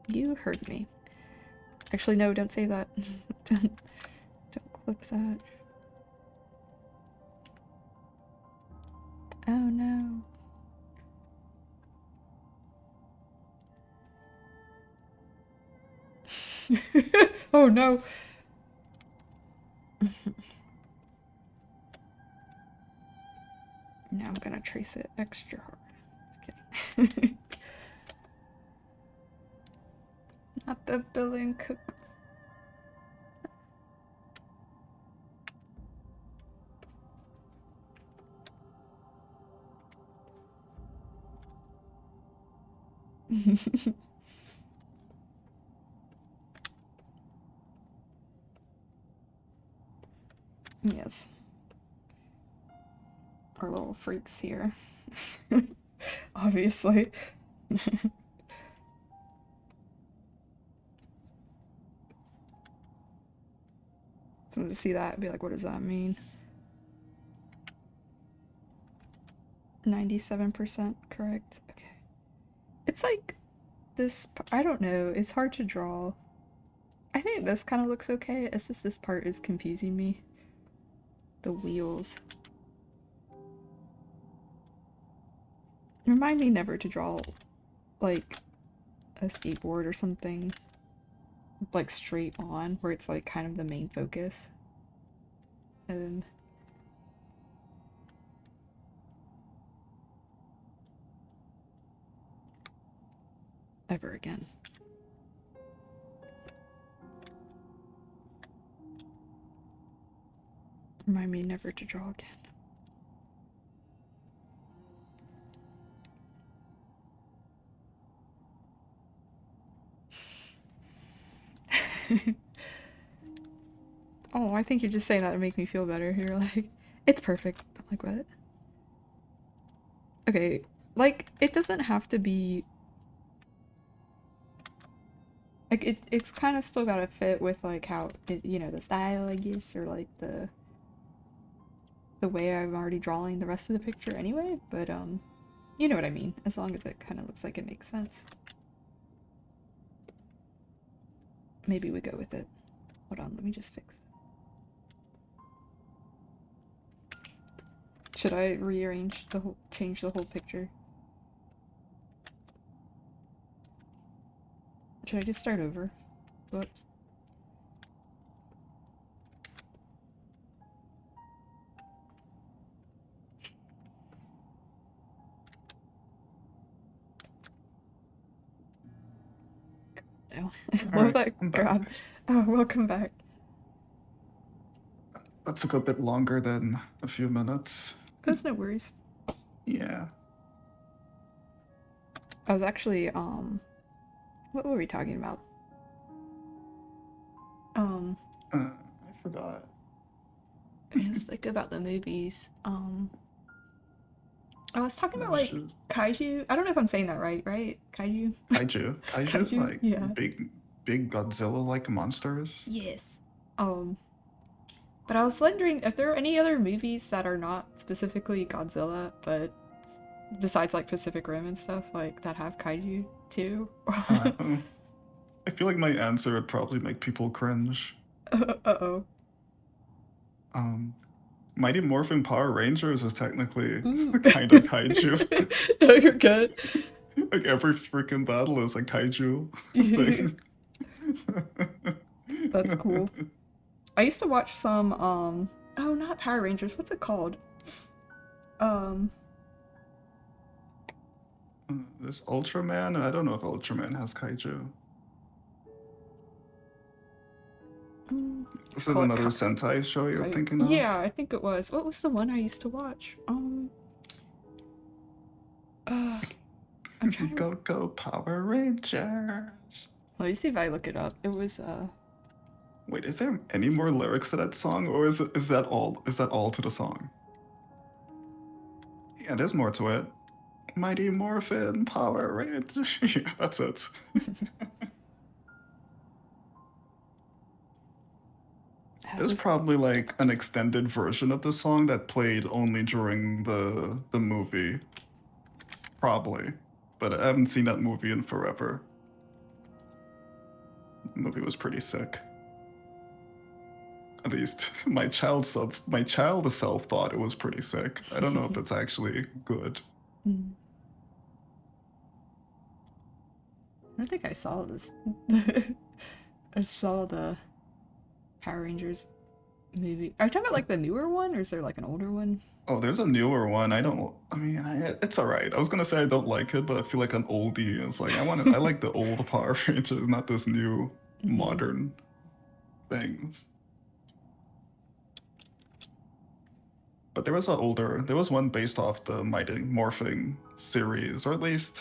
You heard me. Actually, no, don't say that. don't clip that. Oh no. Oh no. Now I'm gonna trace it extra hard. Just kidding. Not the billion cook. Yes. Our little freaks here. Obviously. To see that and be like, what does that mean? 97% correct. Okay. It's like this, I don't know, it's hard to draw. I think this kind of looks okay. It's just this part is confusing me. The wheels. Remind me never to draw like a skateboard or something like straight on where it's like kind of the main focus. And ever again. Remind me never to draw again. Oh, I think you're just saying that to make me feel better. You're like, it's perfect. I'm like, what? Okay, like, it doesn't have to be... Like, it's kind of still gotta fit with, like, how, you know, the style, I guess, or, like, the way I'm already drawing the rest of the picture anyway, but, you know what I mean, as long as it kind of looks like it makes sense. Maybe we go with it. Hold on, let me just fix it. Should I rearrange the whole, change the whole picture? Should I just start over? Whoops. No. All Love right, that I'm back. god. Oh, welcome back. That took a bit longer than a few minutes. That's no worries. Yeah. I was actually, what were we talking about? Um, I forgot. just like about the movies. I was talking about No, like shoot. kaiju. I don't know if I'm saying that right, right? Kaiju? Kaiju, Kaiju? like Yeah. big Godzilla-like monsters. Yes. Um, but I was wondering if there are any other movies that are not specifically Godzilla, but besides like Pacific Rim and stuff, like that have kaiju too. Uh, I feel like my answer would probably make people cringe. Uh-oh. Um, Mighty Morphin Power Rangers is technically Ooh. kind of kaiju. No, you're good. Like every freaking battle is a kaiju thing. That's cool. I used to watch some, oh, not Power Rangers. What's it called? Um, This Ultraman? I don't know if Ultraman has kaiju. Is it call it another Sentai show you're thinking of? Yeah, I think it was. What was the one I used to watch? Uh, I'm trying to. Go Power Rangers. Let me see if I look it up. It was, Wait, is there any more lyrics to that song, or is that all? Is that all to the song? Yeah, there's more to it. Mighty Morphin Power Rangers. Yeah, that's it. There's probably like an extended version of the song that played only during the movie. Probably. But I haven't seen that movie in forever. The movie was pretty sick. At least my child self thought it was pretty sick. I don't know if it's actually good. I don't think I saw this. I saw the Power Rangers movie. Are you talking about like the newer one, or is there like an older one? Oh, there's a newer one. I mean, it's all right. I was gonna say I don't like it, but I feel like an oldie is like I like the old Power Rangers, not this new modern things. But there was one based off the Mighty Morphing series, or at least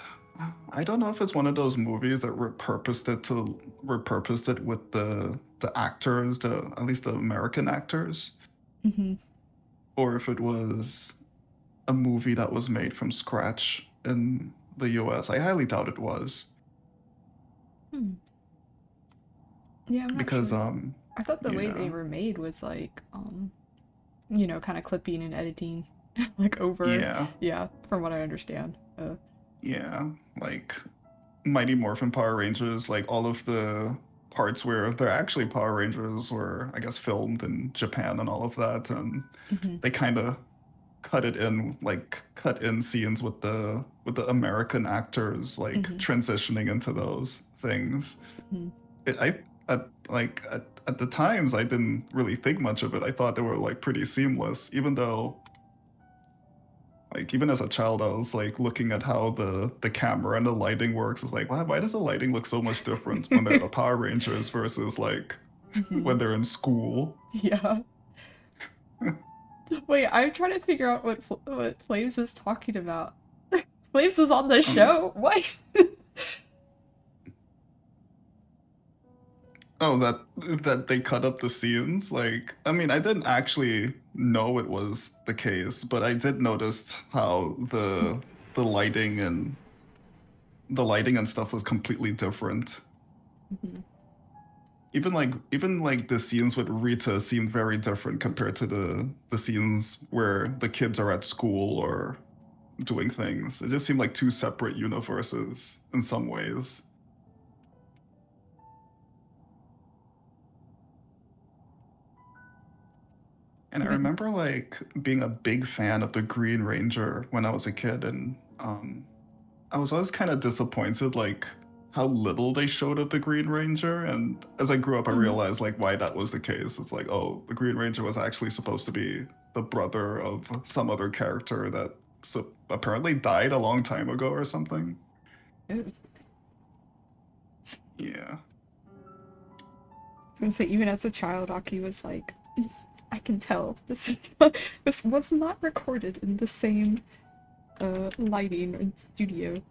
I don't know if it's one of those movies that repurposed it with the actors, at least the American actors, or if it was a movie that was made from scratch in the U.S. I highly doubt it was. Yeah, I'm not because sure. I thought the way they yeah. were made was like, you know, kind of clipping and editing, like over. Yeah, from what I understand. yeah, like Mighty Morphin Power Rangers, like all of the parts where they're actually Power Rangers were, I guess, filmed in Japan and all of that, and they kind of cut in scenes with the American actors, like transitioning into those things. At the times I didn't really think much of it. I thought they were like pretty seamless, even though like even as a child I was like looking at how the camera and the lighting works. It's like, why does the lighting look so much different when they're the Power Rangers versus like when they're in school? Yeah. Wait, I'm trying to figure out what Flames was talking about. Flames was on the show? What? Oh, that they cut up the scenes. Like, I mean, I didn't actually know it was the case, but I did notice how the lighting and stuff was completely different. Even like the scenes with Rita seemed very different compared to the scenes where the kids are at school or doing things. It just seemed like two separate universes in some ways. And I remember like being a big fan of the Green Ranger when I was a kid, and I was always kind of disappointed like how little they showed of the Green Ranger, and as I grew up, I Mhm. realized like why that was the case. It's like, oh, the Green Ranger was actually supposed to be the brother of some other character that apparently died a long time ago or something. Ooh. Yeah. I was gonna say, even as a child, Aki was like, I can tell this was not recorded in the same lighting and studio.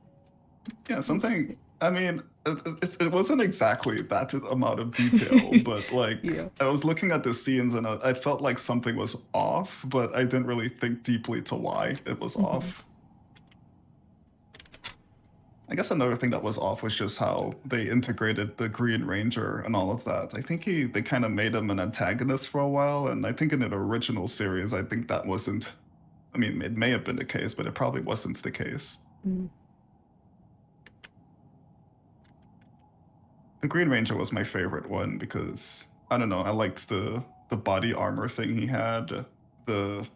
Yeah, something. I mean, it wasn't exactly that amount of detail, but like Yeah. I was looking at the scenes and I felt like something was off, but I didn't really think deeply to why it was Hmm. off. I guess another thing that was off was just how they integrated the Green Ranger and all of that. I think they kind of made him an antagonist for a while, and I think in an original series, I think that wasn't. I mean, it may have been the case, but it probably wasn't the case. Mm. The Green Ranger was my favorite one because I don't know, I liked the body armor thing he had, the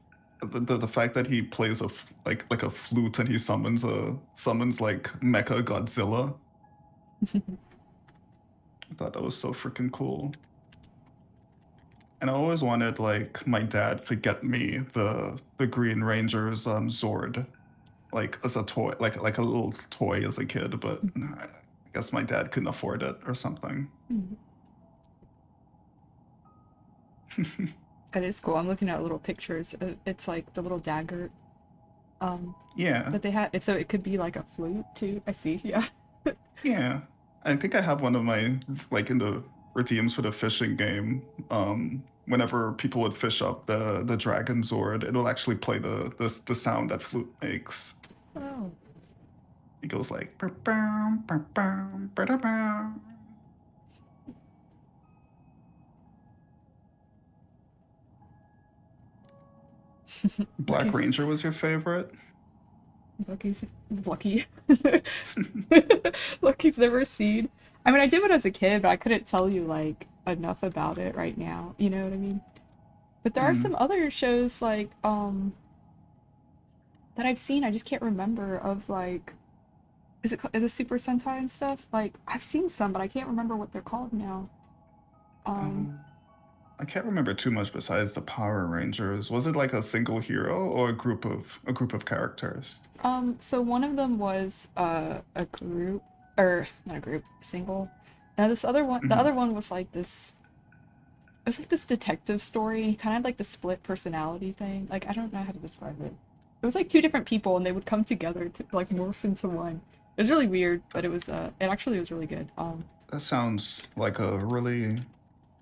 the fact that he plays like a flute and he summons like Mecha Godzilla. I thought that was so freaking cool. And I always wanted like my dad to get me the Green Ranger's Zord like as a toy, like a little toy as a kid, but I guess my dad couldn't afford it or something. Mm. That is cool. I'm looking at little pictures. It's like the little dagger Yeah. that they had. So it could be like a flute too. I see. Yeah. Yeah. I think I have one of my like in the redeems for the fishing game. Whenever people would fish up the dragon Zord, it'll actually play the sound that flute makes. Oh. It goes like "Ba-bam, ba-bam, ba-da-bam." Black Lucky's Ranger was your favorite? Lucky's lucky. Lucky's never seen. I mean, I did when I was a kid, but I couldn't tell you like enough about it right now. You know what I mean? But there are Hmm. some other shows like that I've seen. I just can't remember of like is it the Super Sentai and stuff? Like I've seen some, but I can't remember what they're called now. Um, Um, I can't remember too much besides the Power Rangers. Was it like a single hero or a group of characters? so one of them was a group or not a group, a single. Now this other one, the Hmm. other one was like this. It was like this detective story. He kind of had like the split personality thing. Like I don't know how to describe it. It was like two different people, and they would come together to like morph into one. It was really weird, but it actually was really good. That sounds like a really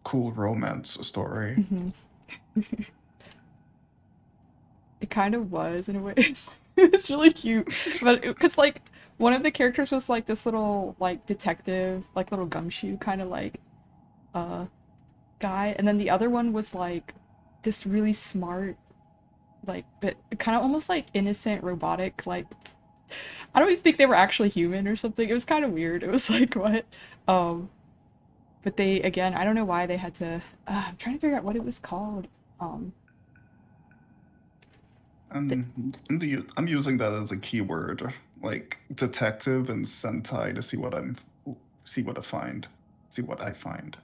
cool romance story. Mhm. It kind of was in a way. It's really cute, but because like one of the characters was like this little like detective, like little gumshoe kind of like uh guy, and then the other one was like this really smart, like but kind of almost like innocent robotic. Like I don't even think they were actually human or something. It was kind of weird. It was like what, um, but they again, I don't know why they had to. I'm trying to figure out what it was called. Um, th- I'm using that as a keyword, like detective and Sentai to see what I find, see what I find.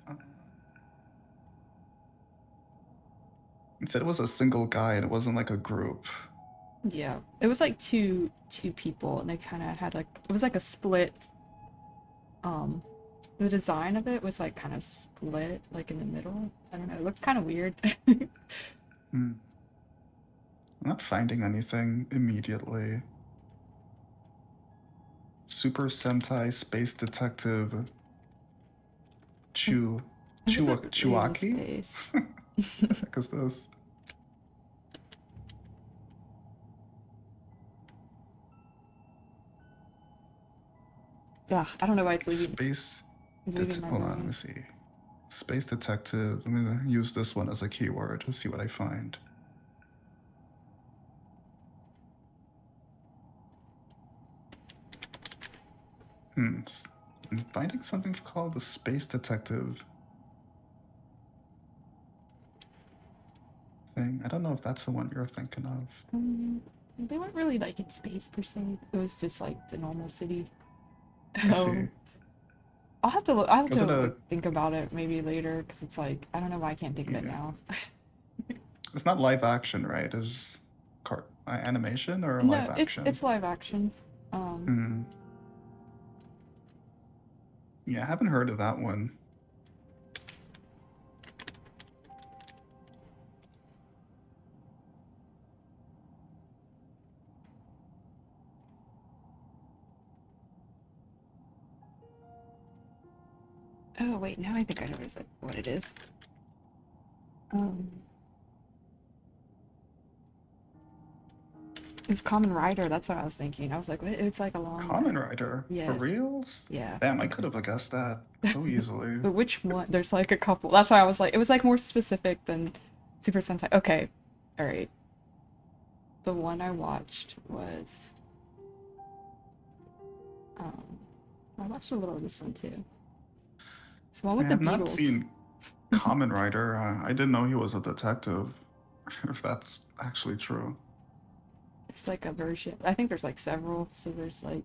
It said it was a single guy and it wasn't like a group. Yeah, it was like two people, and they kind of had like it was like a split. Um, the design of it was like kind of split, like in the middle. I don't know. It looked kind of weird. Hmm. I'm not finding anything immediately. Super Sentai Space Detective Chu It wasn't really in Chuaki? space. The heck is this? Yeah, I don't know why Space it's leaving my Hold on, let me brain. see. Space Detective. I'm gonna use this one as a keyword to see what I find. Hmm. I'm finding something called the Space Detective thing. I don't know if that's the one you're thinking of. They weren't really like in space per se. It was just like the normal city. I see. Um, I'll have to look, I'll have Is to it like a think about it maybe later because it's like I don't know why I can't think of it yeah? now. It's not live action, right? Animation or No, live it's action? it's live action. Um, Hmm. Yeah, I haven't heard of that one. oh wait, now I think I know what it is. Um, it was Common Rider. That's what I was thinking. I was like, what? It's like a long. Kamen Rider for Yes, reals? yeah. Damn, I could have guessed that so easily. But which one? There's like a couple. That's why I was like, it was like more specific than Super Sentai. Okay, all right. The one I watched was um, I watched a little of this one too. It's the one I with the have not beetles. seen Kamen Rider. I didn't know he was a detective. If that's actually true. There's like a version. I think there's like several. So there's like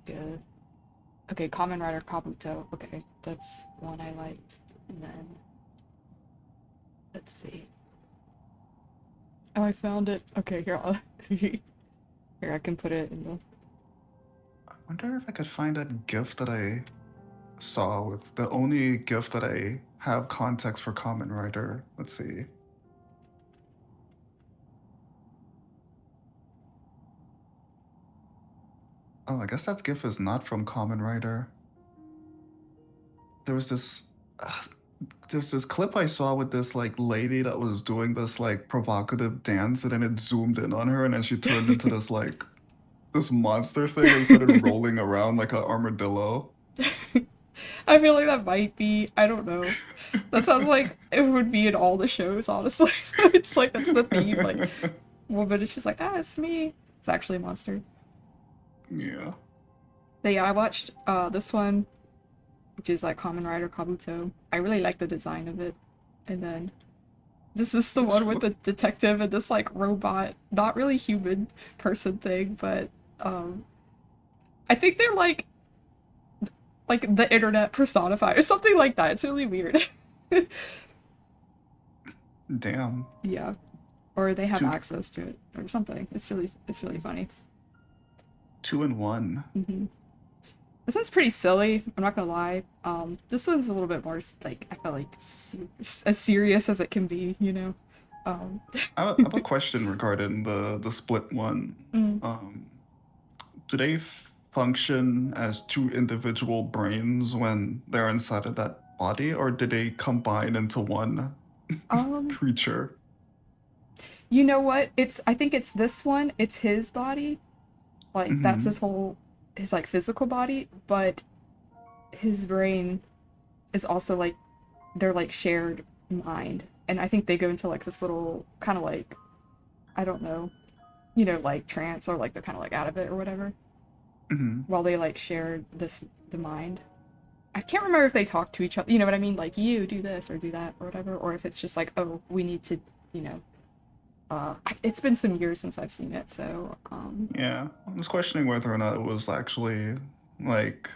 okay, Kamen Rider Kabuto. Okay, that's one I liked. And then let's see. Oh, I found it. Okay, here here I can put it in the. I wonder if I could find that GIF that I saw with the only GIF that I have context for Kamen Rider. Let's see. Oh, I guess that GIF is not from Kamen Rider. There was this uh, there's this clip I saw with this like lady that was doing this like provocative dance, and then it zoomed in on her, and then she turned into this monster thing and started rolling around like an armadillo. I feel like that might be. I don't know. That sounds like it would be in all the shows, honestly. It's like that's the theme. Like, woman is just like, ah, it's me. It's actually a monster. Yeah. But yeah, I watched this one, which is like Kamen Rider Kabuto. I really like the design of it. And then this is the one with the detective and this like robot, not really human person thing, but um I think they're like the internet personified or something like that. It's really weird. Damn. Yeah. Or they have Two access to it or something. It's really funny. 2 in 1. Hmm. This one's pretty silly. I'm not gonna lie. This one's a little bit more like I felt like as serious as it can be. You know. Um, I have a question regarding the split one. mm. Um, do they function as two individual brains when they're inside of that body, or do they combine into one um, creature? you know what? I think it's this one. It's his body. Like that's Hmm. his like physical body, but his brain is also like their like shared mind. And I think they go into like this little kind of like I don't know, like trance or like they're kind of like out of it or whatever Hmm. while they like share the mind. I can't remember if they talk to each other. You know what I mean? Like you do this or do that or whatever, or if it's just like oh we need to you know. It's been some years since I've seen it, so Yeah, I was questioning whether or not it was actually like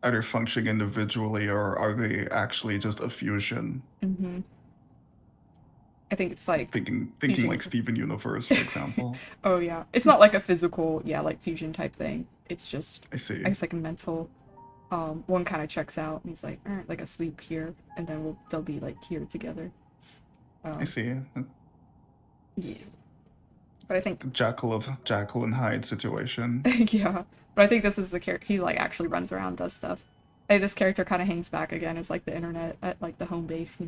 either functioning individually or are they actually just a fusion? mhm. I think it's like Thinking fusion like is. Steven Universe, for example. Oh yeah, it's not like a physical, yeah, like fusion type thing. It's just, I see. I guess, like a mental. One kind of checks out, and he's like, like asleep here, and then they'll be like here together. I Um, see. yeah, but I think, Jackal and Hyde situation. yeah, but I think this is the character. He like actually runs around, does stuff. Hey, this character kind of hangs back again as like the internet at like the home base,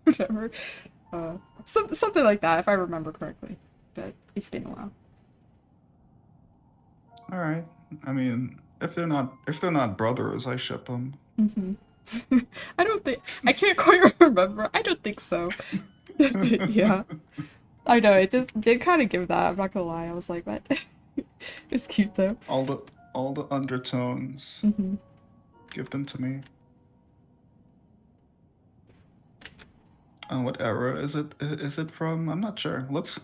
whatever. Something like that, if I remember correctly. But it's been a while. All right. I mean, if they're not brothers, I ship them. Hmm. I don't think I can't quite remember. I don't think so. But yeah. I know, it just did kind of give that. I'm not gonna lie. I was like, what? It's cute though. All the undertones. Hmm. Give them to me. What era is it? Is it from? I'm not sure. Looks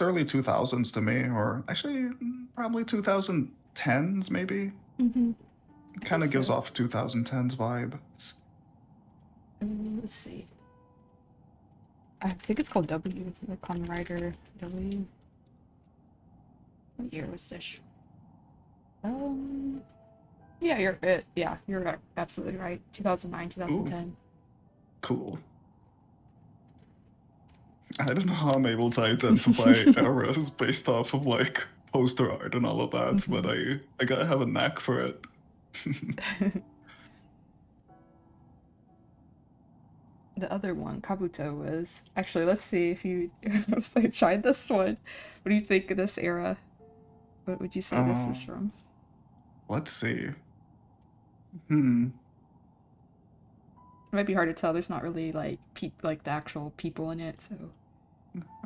early 2000s to me, or actually probably 2010s maybe. Hmm. It I kind think of gives so. off 2010s vibe. Let's see. I think it's called W, the Common Rider W. What year was this? Um, yeah, you're absolutely right. 2009, Ooh, 2010. cool. I don't know how I'm able to identify eras based off of like poster art and all of that, but Mhm. I gotta have a knack for it. The other one, Kabuto, was actually. Let's see if you let's say tried this one. What do you think of this era? What would you say this is Um, from? let's see. Hmm. It might be hard to tell. There's not really like like the actual people in it. So.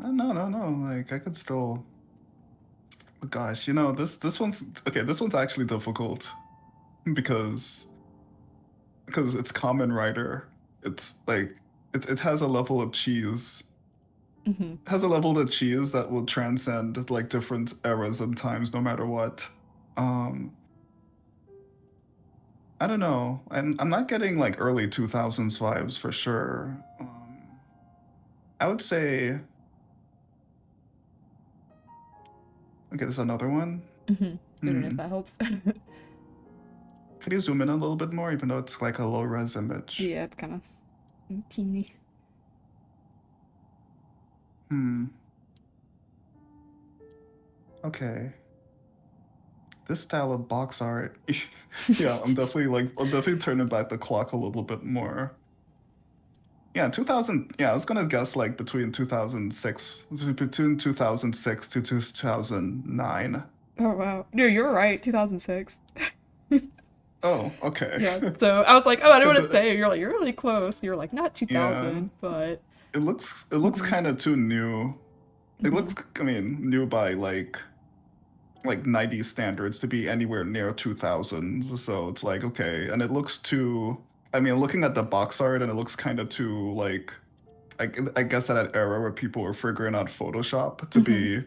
No, no, no. Like I could still. Gosh, you know this one's okay. This one's actually difficult because it's Common Rider. It's like it has a level of cheese. Hmm. It has a level of cheese that will transcend like different eras and times, no matter what. Um, I don't know. I'm not getting like early 2000s vibes for sure. I would say okay, there's another one. Hmm. I don't know if Hmm. that helps. Could you zoom in a little bit more, even though it's like a low res image? Yeah, it's kind of teeny. Hmm. Okay. This style of box art. Yeah, I'm definitely turning back the clock a little bit more. Yeah, 2000. Yeah, I was gonna guess like between 2006 to 2009. Oh wow. No, you're right. 2006. Oh, okay. Yeah. So I was like, oh, I don't Because want to say. You're like, you're really close. You're like, not yeah, 2000, but. it looks Hmm. kind of too new. It Hmm. looks, I mean, new by like 90s standards to be anywhere near 2000s. So it's like okay, and it looks too. I mean, looking at the box art, and it looks kind of too like I guess at that era where people were figuring out Photoshop to Hmm. be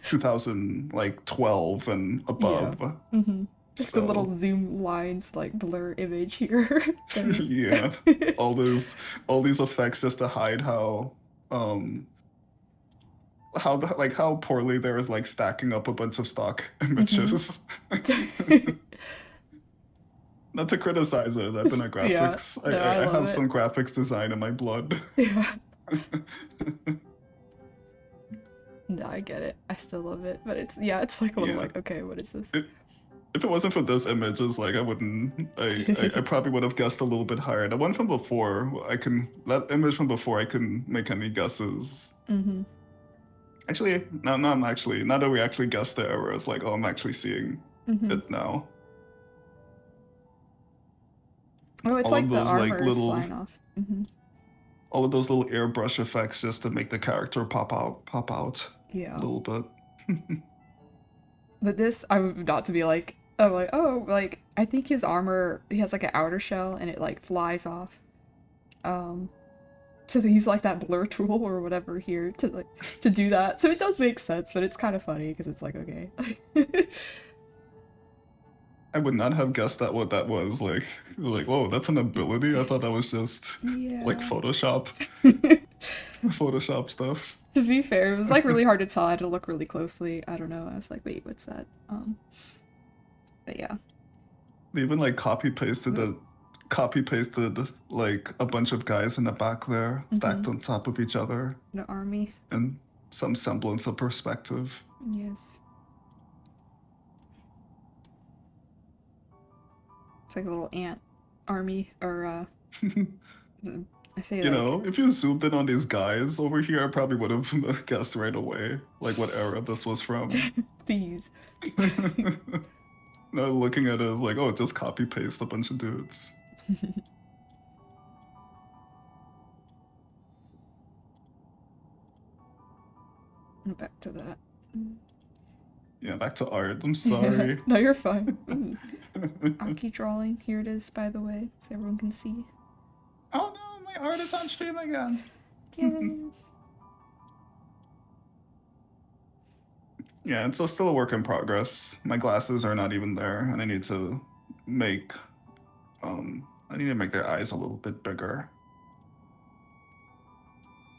2000 like 12 and Yeah. above. Hmm. Like the So little zoom lines, like blur image here thing. yeah, all those all these effects just to hide um how poorly there is like stacking up a bunch of stock Hmm. images. Not to criticize it, I've been a Yeah. graphics. No, I I love have it. some graphics design in my blood. Yeah. No, I get it. I still love it, but it's yeah, it's like a little Yeah. like, okay, what is this? If, if it wasn't for this image, it's like I wouldn't. I probably would have guessed a little bit higher. The one from before, that image from before, I couldn't make any guesses. Hmm. Actually, no, no, I'm actually now that we actually guessed the error, it's like, oh, I'm actually seeing Hmm. it now. Oh, it's All of like the those like armor is little, flying off. Hmm. all of those little airbrush effects just to make the character pop out a Yeah. little bit. But this, I'm not to be like, oh, like I think his armor, he has like an outer shell and it like flies off. Um, so he's like that blur tool or whatever here to like to do that. So it does make sense, but it's kind of funny because it's like okay. I would not have guessed that what that was. Like, whoa, that's an ability. I thought that was just like Yeah. Photoshop stuff. To be fair, it was like really hard to tell. I had to look really closely. I don't know. I was like, wait, what's that? But yeah. They even like copy pasted like a bunch of guys in the back there Mm-hmm. stacked on top of each other The army. in some semblance of perspective. Yes. It's like a little ant army or I say You like know, if you zoomed in on these guys over here, I probably would have guessed right away like what era this was from. these. Now looking at it like, oh, just copy paste a bunch of dudes. Back to that. Yeah, back to art. I'm Yeah. sorry. No, you're fine. Ooh. Aki drawing. Here it is, by the way, so everyone can see. Oh no, my art is on stream again. Yay. Yeah, it's still a work in progress. My glasses are not even there, and I need to make I need to make their eyes a little bit bigger.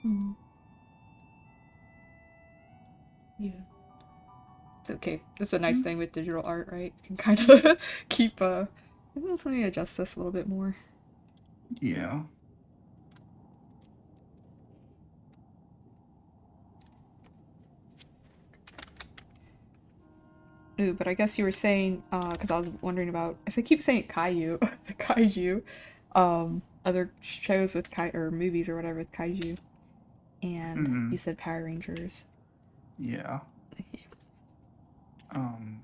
Hmm. Yeah. It's okay. That's a nice thing with digital art, right? You can kind of keep let me adjust this a little bit more. Yeah. Ooh, but I guess you were saying, because I was wondering about, as I keep saying kaiju, the kaiju, other shows with kai or movies or whatever with kaiju, and you Hmm. said Power Rangers. Yeah. Um,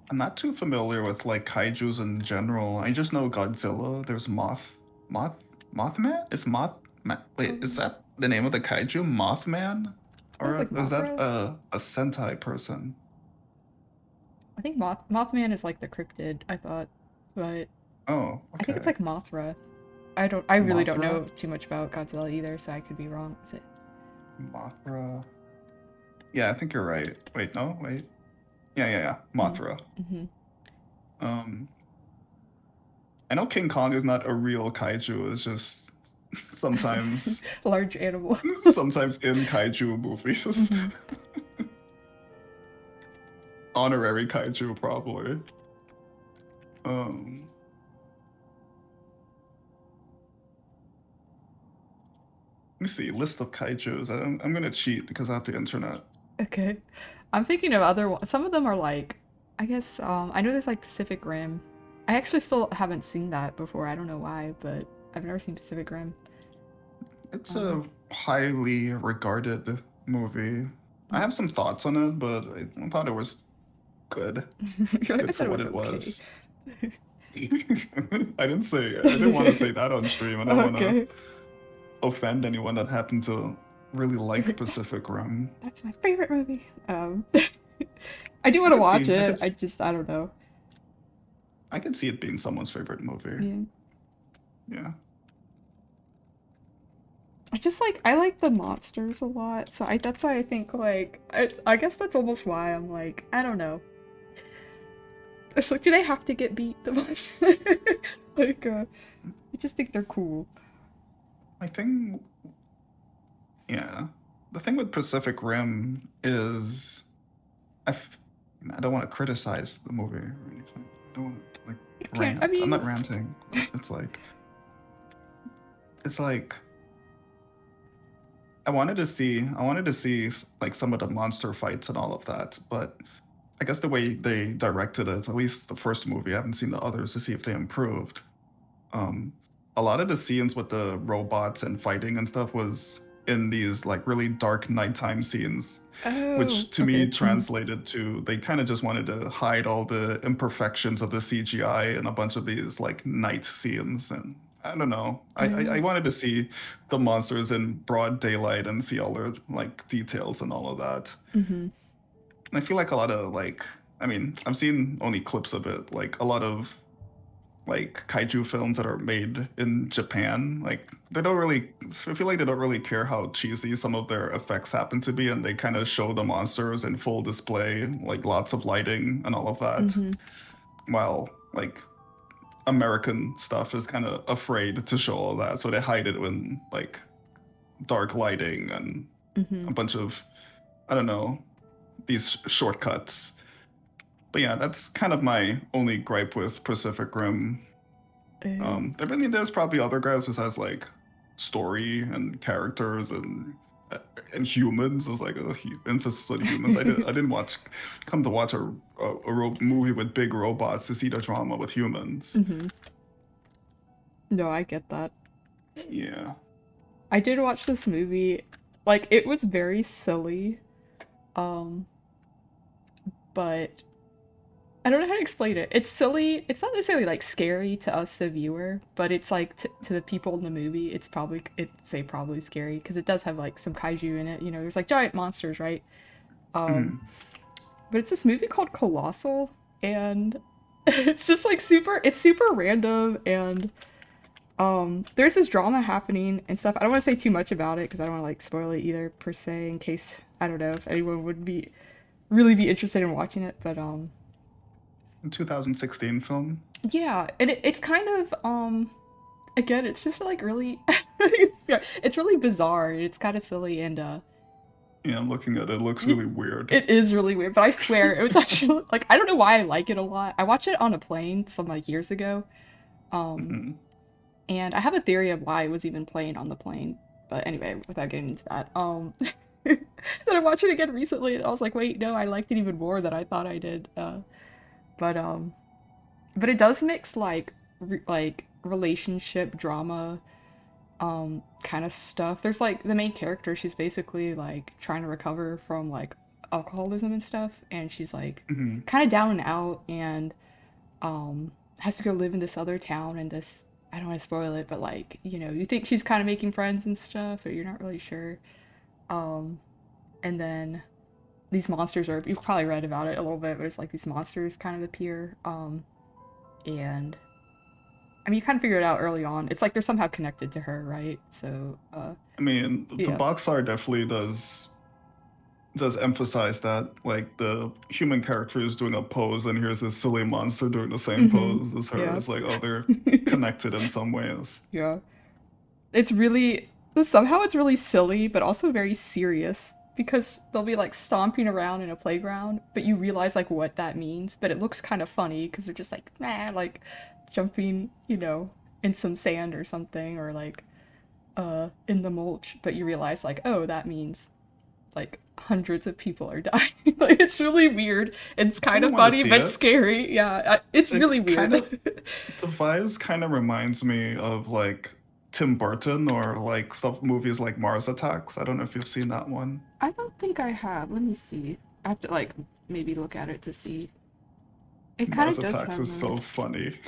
I'm not too familiar with like kaiju's in general. I just know Godzilla. There's Moth, Mothman. Is Wait, is Um, that the name of the kaiju? Mothman, that was or like is that Mothra. a Sentai person? I think Mothman is like the cryptid. I thought, but Oh, I think it's okay. like Mothra. I really don't Mothra, know too much about Godzilla either, so I could be wrong. Is it? Mothra. Yeah, I think you're right. Wait, no, wait. Yeah. Mothra. Mm-hmm. Um, I know King Kong is not a real kaiju. It's just sometimes, Large animal. sometimes in kaiju movies. Mm-hmm. Honorary kaiju, probably. Um, Let me see. List of kaijus. I'm gonna cheat because I have the internet. Okay. I'm thinking of other ones. Some of them are like, I guess, I know there's like Pacific Rim. I actually still haven't seen that before. I don't know why, but I've never seen Pacific Rim. It's Um, a highly regarded movie. I have some thoughts on it, but I thought it was good. I Good thought for it what was it okay. was. I didn't want to say that on stream. I don't want to Okay. offend anyone that happened to really like Pacific Rim. That's my favorite movie. I do I want to could watch see, it. I don't know. I could see it being someone's favorite movie. Yeah. Yeah. I like the monsters a lot, so that's why I think like I guess that's almost why I'm like I don't know. It's like do they have to get beat the monster? Like I just think they're cool. I think, yeah. The thing with Pacific Rim is I, f- I don't want to criticize the movie or anything. I don't want to like You can't. I rant. I'm mean, not ranting, but it's like I wanted to see like some of the monster fights and all of that, but I guess the way they directed it, at least the first movie, I haven't seen the others to see if they improved. Um, a lot of the scenes with the robots and fighting and stuff was in these like really dark nighttime scenes, oh, which to me okay. translated to they kind of just wanted to hide all the imperfections of the CGI in a bunch of these like night scenes. And I don't know. I wanted to see the monsters in broad daylight and see all their like details and all of that. Mm-hmm. And I feel like a lot of like, I mean, I've seen only clips of it. Like a lot of like kaiju films that are made in Japan, like they don't really I feel like they don't really care how cheesy some of their effects happen to be, and they kind of show the monsters in full display, like lots of lighting and all of that. Mm-hmm. While like American stuff is kind of afraid to show all that, so they hide it in like dark lighting and Mm-hmm. a bunch of I don't know, these shortcuts. But yeah, that's kind of my only gripe with Pacific Rim. I mean, there's probably other guys besides like story and characters and humans. There's like a emphasis on humans. I didn't watch come to watch a movie with big robots to see the drama with humans. Mm-hmm. No, I get that. Yeah. I did watch this movie. Like it was very silly. Um, but I don't know how to explain it. It's silly. It's not necessarily like scary to us, the viewer, but it's like to the people in the movie, probably scary because it does have like some kaiju in it. You know, there's like giant monsters, right? Um, Mhm. but it's this movie called Colossal, and it's just like it's super random, and there's this drama happening and stuff. I don't want to say too much about it because I don't want to like spoil it either per se, in case I don't know if anyone would be interested in watching it, but 2016 film. Yeah, and it's kind of again, it's just like really it's really bizarre. It's kind of silly and Yeah, I'm looking at it. It looks it, really weird. it is really weird, but I swear it was actually like I don't know why I like it a lot. I watched it on a plane some like years ago. Um Mhm. and I have a theory of why it was even playing on the plane. But anyway, without getting into that. Then I watched it again recently and I was like, wait, no, I liked it even more than I thought I did. But but it does mix like like relationship drama kind of stuff. There's like the main character, she's basically like trying to recover from like alcoholism and stuff, and she's like Mhm. kind of down and out and has to go live in this other town and this I don't want to spoil it, but like, you know, you think she's kind of making friends and stuff, but you're not really sure. And then these monsters are you've probably read about it a little bit, but it's like these monsters kind of appear. And I mean, you kind of figure it out early on. It's like they're somehow connected to her, right? So, I mean, the yeah. box art definitely does emphasize that, like the human character is doing a pose, and here's this silly monster doing the same Mm-hmm. pose as her. Yeah. It's like, oh, they're connected in some ways. Yeah. It's really somehow it's really silly, but also very serious because they'll be like stomping around in a playground, but you realize like what that means. But it looks kind of funny because they're just like nah, like jumping, you know, in some sand or something, or like in the mulch. But you realize like oh, that means like hundreds of people are dying. Like it's really weird. It's I kind don't of want to funny see but it. scary. Yeah, it's really It kind of weird. the vibes kind of reminds me of like Tim Burton or like stuff movies like Mars Attacks. I don't know if you've seen that one. I don't think I have. Let me see. I have to like maybe look at it to see. It kind Mars of does Attacks have is a. so funny.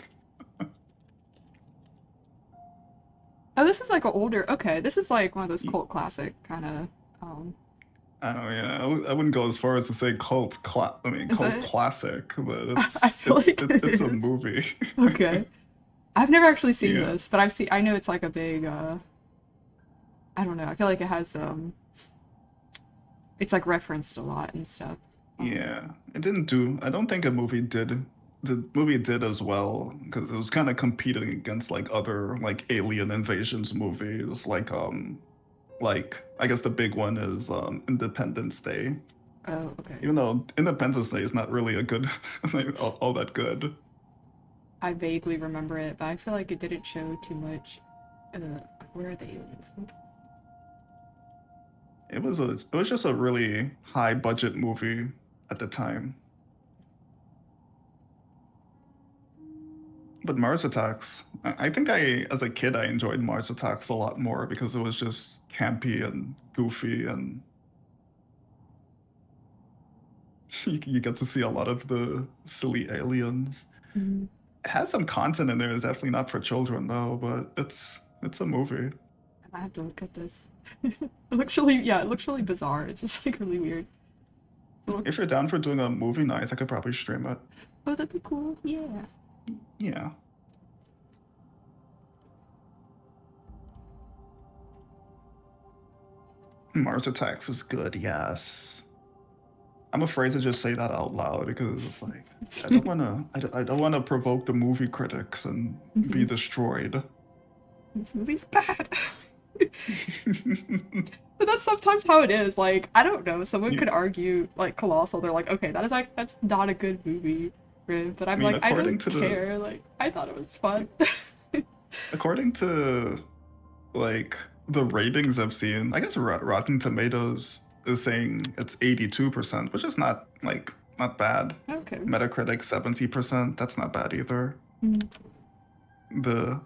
Oh, this is like an older. Okay, this is like one of those cult classic kind of. Um, I don't know, yeah, I wouldn't go as far as to say I mean is cult it? classic, but I feel like it it's a is. movie. Okay, I've never actually seen Yeah. this, but I've seen. I know it's like a big. I don't know. I feel like it has. It's like referenced a lot and stuff. Um, Yeah. It didn't do I don't think the movie did as well because it was kind of competing against like other like alien invasions movies like I guess the big one is Independence Day. oh, okay. Even though Independence Day is not really a good like, all that good. I vaguely remember it, but I feel like it didn't show too much. Where are the aliens? It was just a really high budget movie at the time. But Mars Attacks, I think as a kid I enjoyed Mars Attacks a lot more because it was just campy and goofy and you get to see a lot of the silly aliens. Mhm. It has some content in there. It's definitely not for children though, but it's a movie. I have to look at this. It looks really, yeah, it looks really bizarre. It's just like really weird. So, If you're down for doing a movie night, I could probably stream it. oh, that'd be cool. Yeah. Yeah. Mars Attacks is good, yes. I'm afraid to just say that out loud because it's like I don't want to provoke the movie critics and be Mhm. destroyed. This movie's bad. But that's sometimes how it is. Like, I don't know. Someone Yeah. could argue, like, Colossal. They're like, okay, that is like, that's not a good movie, Riv. But I I'm mean, like, I don't care. Like, I thought it was fun. according to like the ratings I've seen, I guess Rotten Tomatoes is saying it's 82%, which is not like not bad. Okay. Metacritic 70%, that's not bad either. Mm. The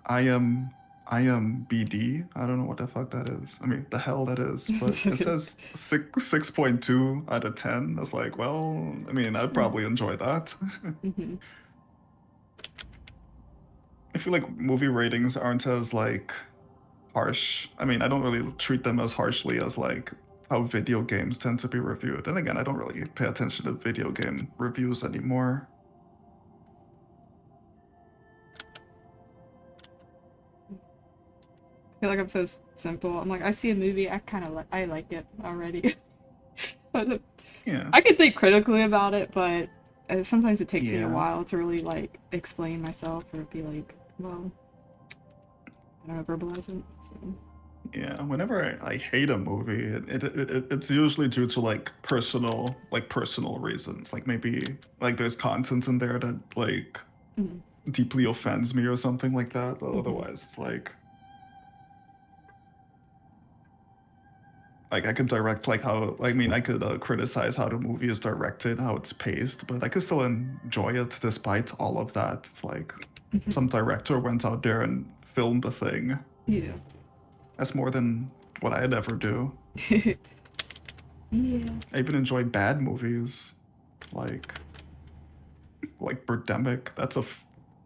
IMBD, I don't know what the fuck that is. I mean, the hell that is, but It's it okay. says 6.2 out of 10. That's like, well, I mean, I'd probably enjoy that. Mm-hmm. I feel like movie ratings aren't as like harsh. I mean, I don't really treat them as harshly as like how video games tend to be reviewed. And again, I don't really pay attention to video game reviews anymore. I feel like I'm so simple. I'm like, I see a movie, I like it already. But Yeah. I could think critically about it, but sometimes it takes me a Yeah. while to really like explain myself or be like, well, I don't know, verbalize it. So. Yeah, whenever I hate a movie, it's usually due to personal reasons. Like maybe like there's content in there that like Mm. deeply offends me or something like that. But Hmm. otherwise, it's like I could direct like how I mean I could criticize how the movie is directed, how it's paced, but I could still enjoy it despite all of that. It's like some director went out there and filmed the thing. Yeah. That's more than what I'd ever do. Yeah. I even enjoy bad movies, like Birdemic. That's a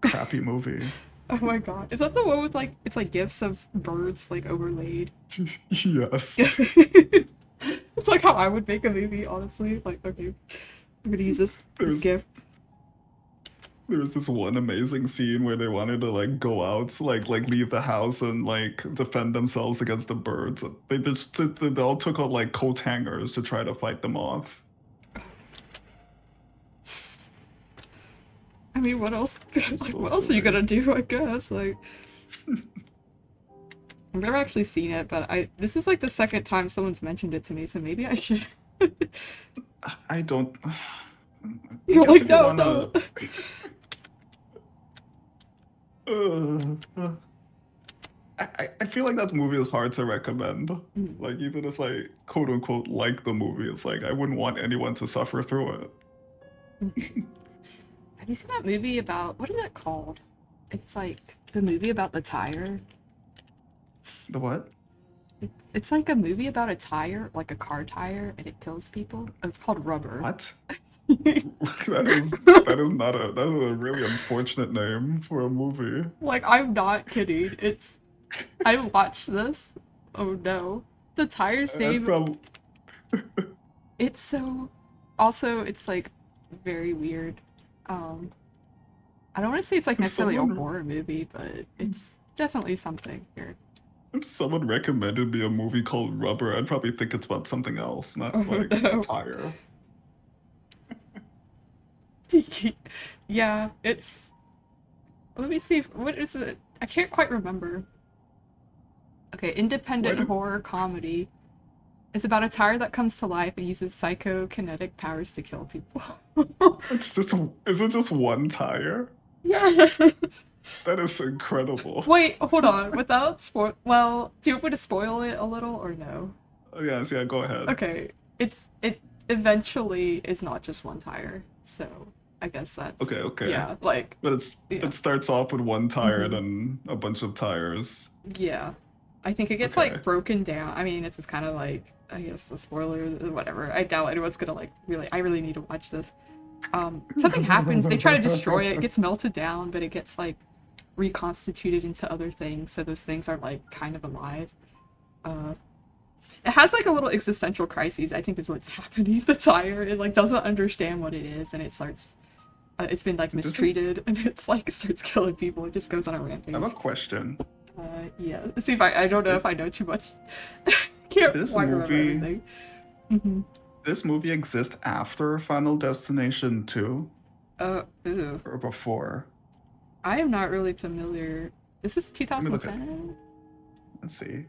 crappy movie. Oh my god. Is that the one with like it's like gifs of birds like overlaid? Yes. It's like how I would make a movie, honestly. Like, okay, I'm gonna use this There's gif. there's this one amazing scene where they wanted to like go out, like leave the house and like defend themselves against the birds. They all took out like coat hangers to try to fight them off. I mean, what else? It's Like, so what else are you silly. gonna do? I guess. Like, I've never actually seen it, but this is like the second time someone's mentioned it to me, so maybe I should. I don't. I You're guess like, if you no, wanna, don't. uh, I feel like that movie is hard to recommend. Mm. Like even if I quote unquote like the movie, it's like I wouldn't want anyone to suffer through it. Have you seen that movie about what is it called? It's like the movie about the tire. The what? It's like a movie about a tire, like a car tire, and it kills people. Oh, it's called Rubber. What? That is not a that is a really unfortunate name for a movie. Like, I'm not kidding. I watched this. Oh no. The tire's I'd name, probably it's so. Also, it's like very weird. Um, I don't want to say it's like if necessarily a someone horror movie, but it's definitely something weird. if someone recommended me a movie called Rubber, I'd probably think it's about something else, not Oh like a no. tire. Yeah, it's. Let me see. What is it? I can't quite remember. Okay, Why independent did horror comedy. It's about a tire that comes to life and uses psychokinetic powers to kill people. it's just is it just one tire? Yeah. That is incredible. Wait, hold on. Without spoil, well, do you want me to spoil it a little or no? Oh, yes, yeah, go ahead. Okay, it eventually is not just one tire, so I guess that's Okay. yeah, like But yeah, it starts off with one tire and hmm then a bunch of tires. yeah. I think it gets Okay. like broken down. I mean, this is kind of like I guess a spoiler, whatever. I doubt anyone's gonna like really. I really need to watch this. Something happens. They try to destroy it. It gets melted down, but it gets like reconstituted into other things. So those things are like kind of alive. Uh, it has like a little existential crisis. I think is what's happening. The tire it like doesn't understand what it is, and it starts. It's been like This is mistreated, and it's like starts killing people. It just goes on a I have a rampage. question. Yeah. Let's see if I don't know This if I know too much. Can't this quite remember movie everything. Hmm. this movie exists after Final Destination 2 Ew. or before? I am not really familiar. This is Let me look at 2010? let's see.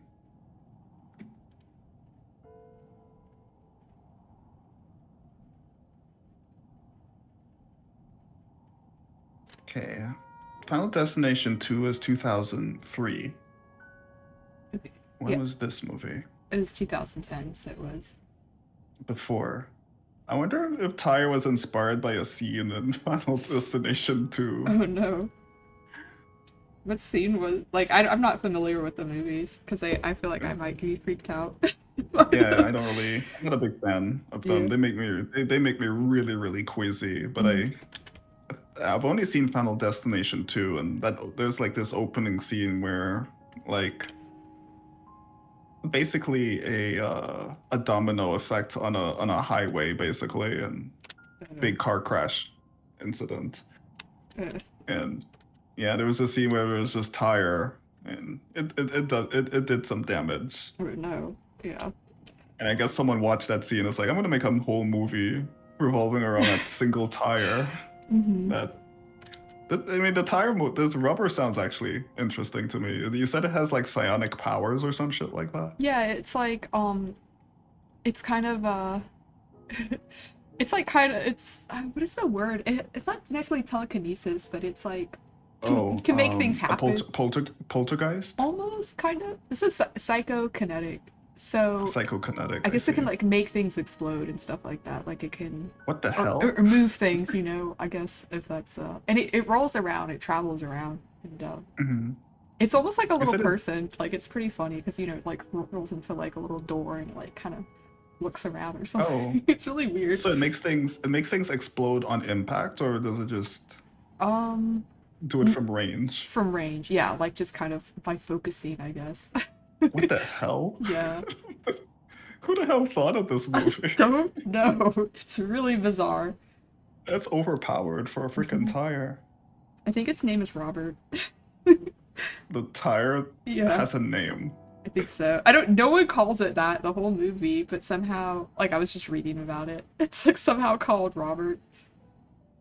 Okay. Final Destination 2 is 2003. Okay. When Yeah, was this movie? it was 2010, so it was. Before. I wonder if Tyre was inspired by a scene in Final Destination 2. Oh no. What scene was. Like, I'm not familiar with the movies, because I feel like I might be freaked out. Yeah, I don't really. I'm not a big fan of them. Yeah. They make me really really queasy. But Mhm. I've only seen Final Destination 2, and that there's like this opening scene where like basically a domino effect on a highway basically, and Uh, big car crash incident. uh, And yeah, there was a scene where it was just Tyre, and it did some damage. oh no. Yeah. And I guess someone watched that scene and was like, I'm gonna make a whole movie revolving around that single tire. Mm-hmm. I mean, the this rubber sounds actually interesting to me. You said it has like psionic powers or some shit like that. Yeah, it's like it's kind of it's like kind of it's what is the word? It's not necessarily telekinesis, but it's like Oh, can make things a happen. poltergeist, Almost kind of. This is psychokinetic. So I psychokinetic. I guess it can see. like make things explode and stuff like that. Like it can What the hell? or move things, you know, I guess if that's and it rolls around, it travels around and Hmm. it's almost like a You little said it. person. Like it's pretty funny because you know it like rolls into like a little door and like kind of looks around or Oh, something. It's really weird. so it makes things explode on impact, or does it just Um do it from range? from range. Yeah, like just kind of by focusing, I guess. What the hell? Yeah. Who the hell thought of this I movie? don't know. It's really bizarre. That's overpowered for a freaking Mhm. tire. I think its name is Robert. The tire Yeah, has a name. I think so. I don't. No one calls it that the whole movie, but somehow, like I was just reading about it. It's like somehow called Robert.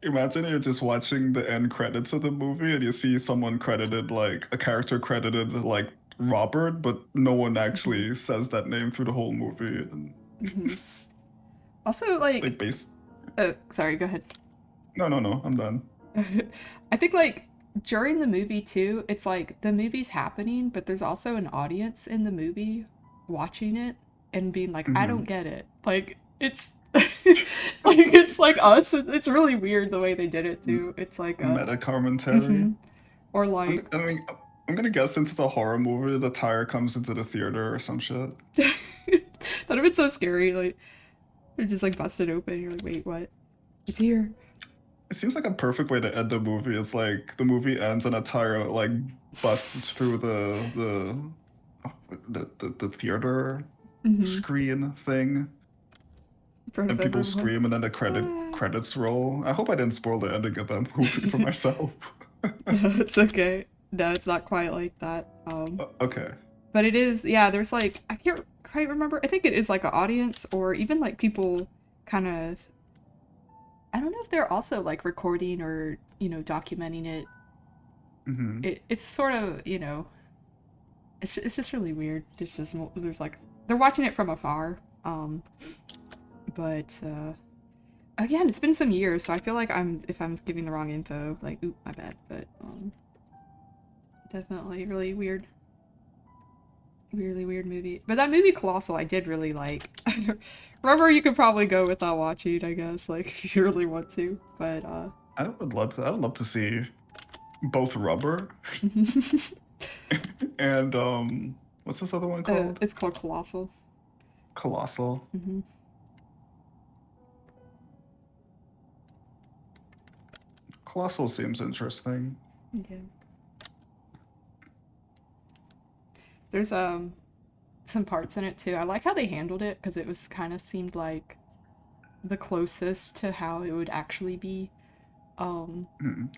Imagine you're just watching the end credits of the movie and you see someone credited, like a character credited like Robert, but no one Hmm. actually says that name through the whole movie. And Hmm. Also, they like, base. sorry, go ahead. No, no, no. I'm done. I think like during the movie too, it's like the movie's happening, but there's also an audience in the movie watching it and being like, I don't Hmm. get it. Like it's like it's like us. It's really weird the way they did it too. It's like Meta commentary. mm-hmm. Or like I mean, I'm gonna guess since it's a horror movie, the tire comes into the theater or some shit. that'd have been so scary. Like they're just like busted open. You're like, wait, what? It's here. It seems like a perfect way to end the movie. It's like the movie ends and a tire like busts through the theater Mm-hmm. In screen thing, front of and people everyone. scream, and then the Ah. credits roll. I hope I didn't spoil the ending of that movie for myself. No, it's okay. No, it's not quite like that. Okay. But it is, yeah, there's like, I can't quite remember. I think it is like an audience or even like people kind of, I don't know if they're also like recording or, you know, documenting it. Hmm. It's sort of, you know, it's just really weird. There's like, they're watching it from afar. But, again, it's been some years, so I feel like if I'm giving the wrong info, like, oop, my bad. But, definitely really weird. Really weird movie. But that movie Colossal I did really like. Rubber you could probably go without watching, I guess, like if you really want to. But I would love to see both Rubber and what's this other one called? it's called Colossal. Colossal. Hmm. Colossal seems interesting. Yeah. There's some parts in it too. I like how they handled it because it was kind of seemed like the closest to how it would actually be. Hmm.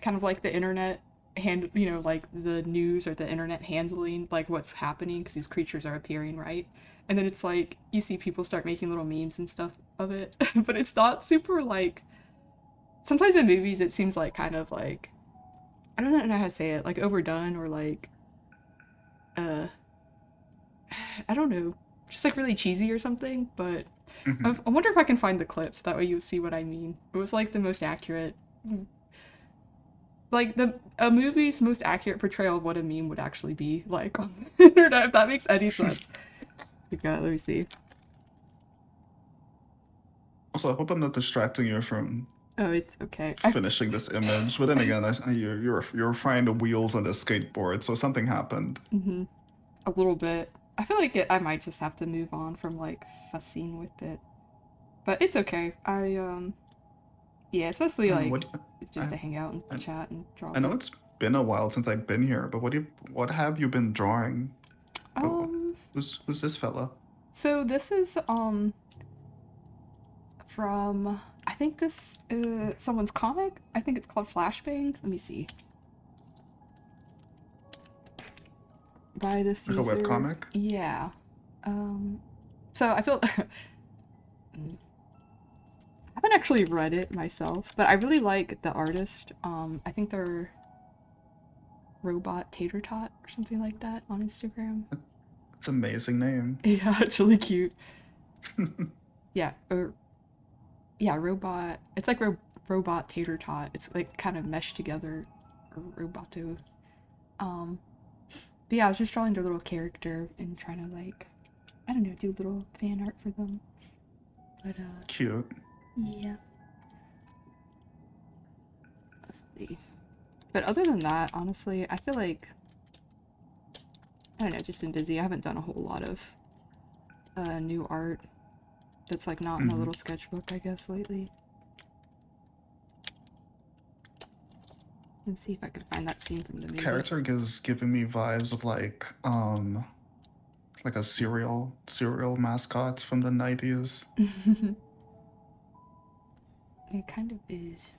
Kind of like the internet you know, like the news or the internet handling like what's happening because these creatures are appearing, right? And then it's like you see people start making little memes and stuff of it, but it's not super like. Sometimes in movies it seems like kind of like I don't know how to say it, like overdone or like uh I don't know, just like really cheesy or something. But Hmm. I wonder if I can find the clips that way you see what I mean. It was like the most accurate, like the a movie's most accurate portrayal of what a meme would actually be like on the internet, if that makes any sense. Like, let me see. Also, I hope I'm not distracting you from Oh, it's okay. finishing this image. But then again, you're frying the wheels on the skateboard, so something happened. Hmm. A little bit. I feel like I might just have to move on from like fussing with it, but it's okay. Yeah, it's mostly I don't know like what just I, to hang out and I chat and draw a I know bit. it's been a while since I've been here, but what have you been drawing? Oh, Um, who's this fella? so this is from I think this someone's comic. I think it's called Flashbang. Let me see. By this Like a web user. comic? Yeah. So I feel haven't actually read it myself, but I really like the artist. I think they're Robot Tater Tot or something like that on Instagram. It's an amazing name. Yeah, it's really cute. Yeah, or yeah, robot. It's like robot tater tot. It's like kind of meshed together, or roboto. Um, but yeah, I was just drawing their little character and trying to like, I don't know, do little fan art for them. But Cute. yeah. Let's see. But other than that, honestly, I feel like I don't know, just been busy. I haven't done a whole lot of new art that's like not in a little sketchbook, I guess, lately. Let's see if I can find that scene from the movie. Character gives giving me vibes of like a cereal mascot from the 90s. It kind of is.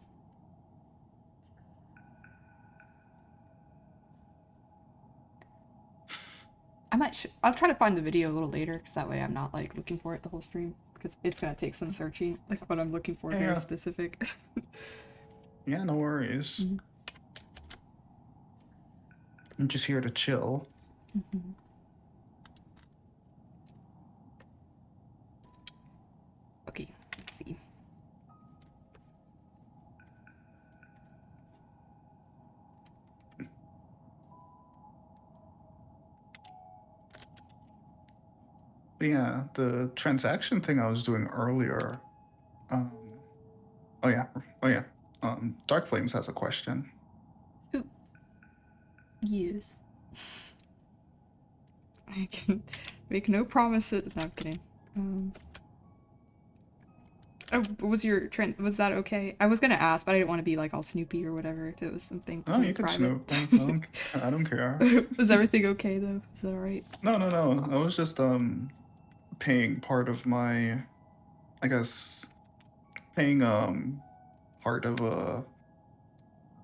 I'll try to find the video a little later, because that way I'm not like looking for it the whole stream, because it's gonna take some searching, like what I'm looking for, very specific. Yeah, no worries. I'm just here to chill. Okay, let's see. Yeah, the transaction thing I was doing earlier. Oh yeah. Dark Flames has a question. Ooh. Yes. I can make no promises. No, I'm kidding. Oh, was that okay? I was gonna ask, but I didn't want to be like all snoopy or whatever if it was something Oh, you can private. snoop. I don't care. Was everything okay though? Is that alright? No. I was just paying part of my, I guess, paying part of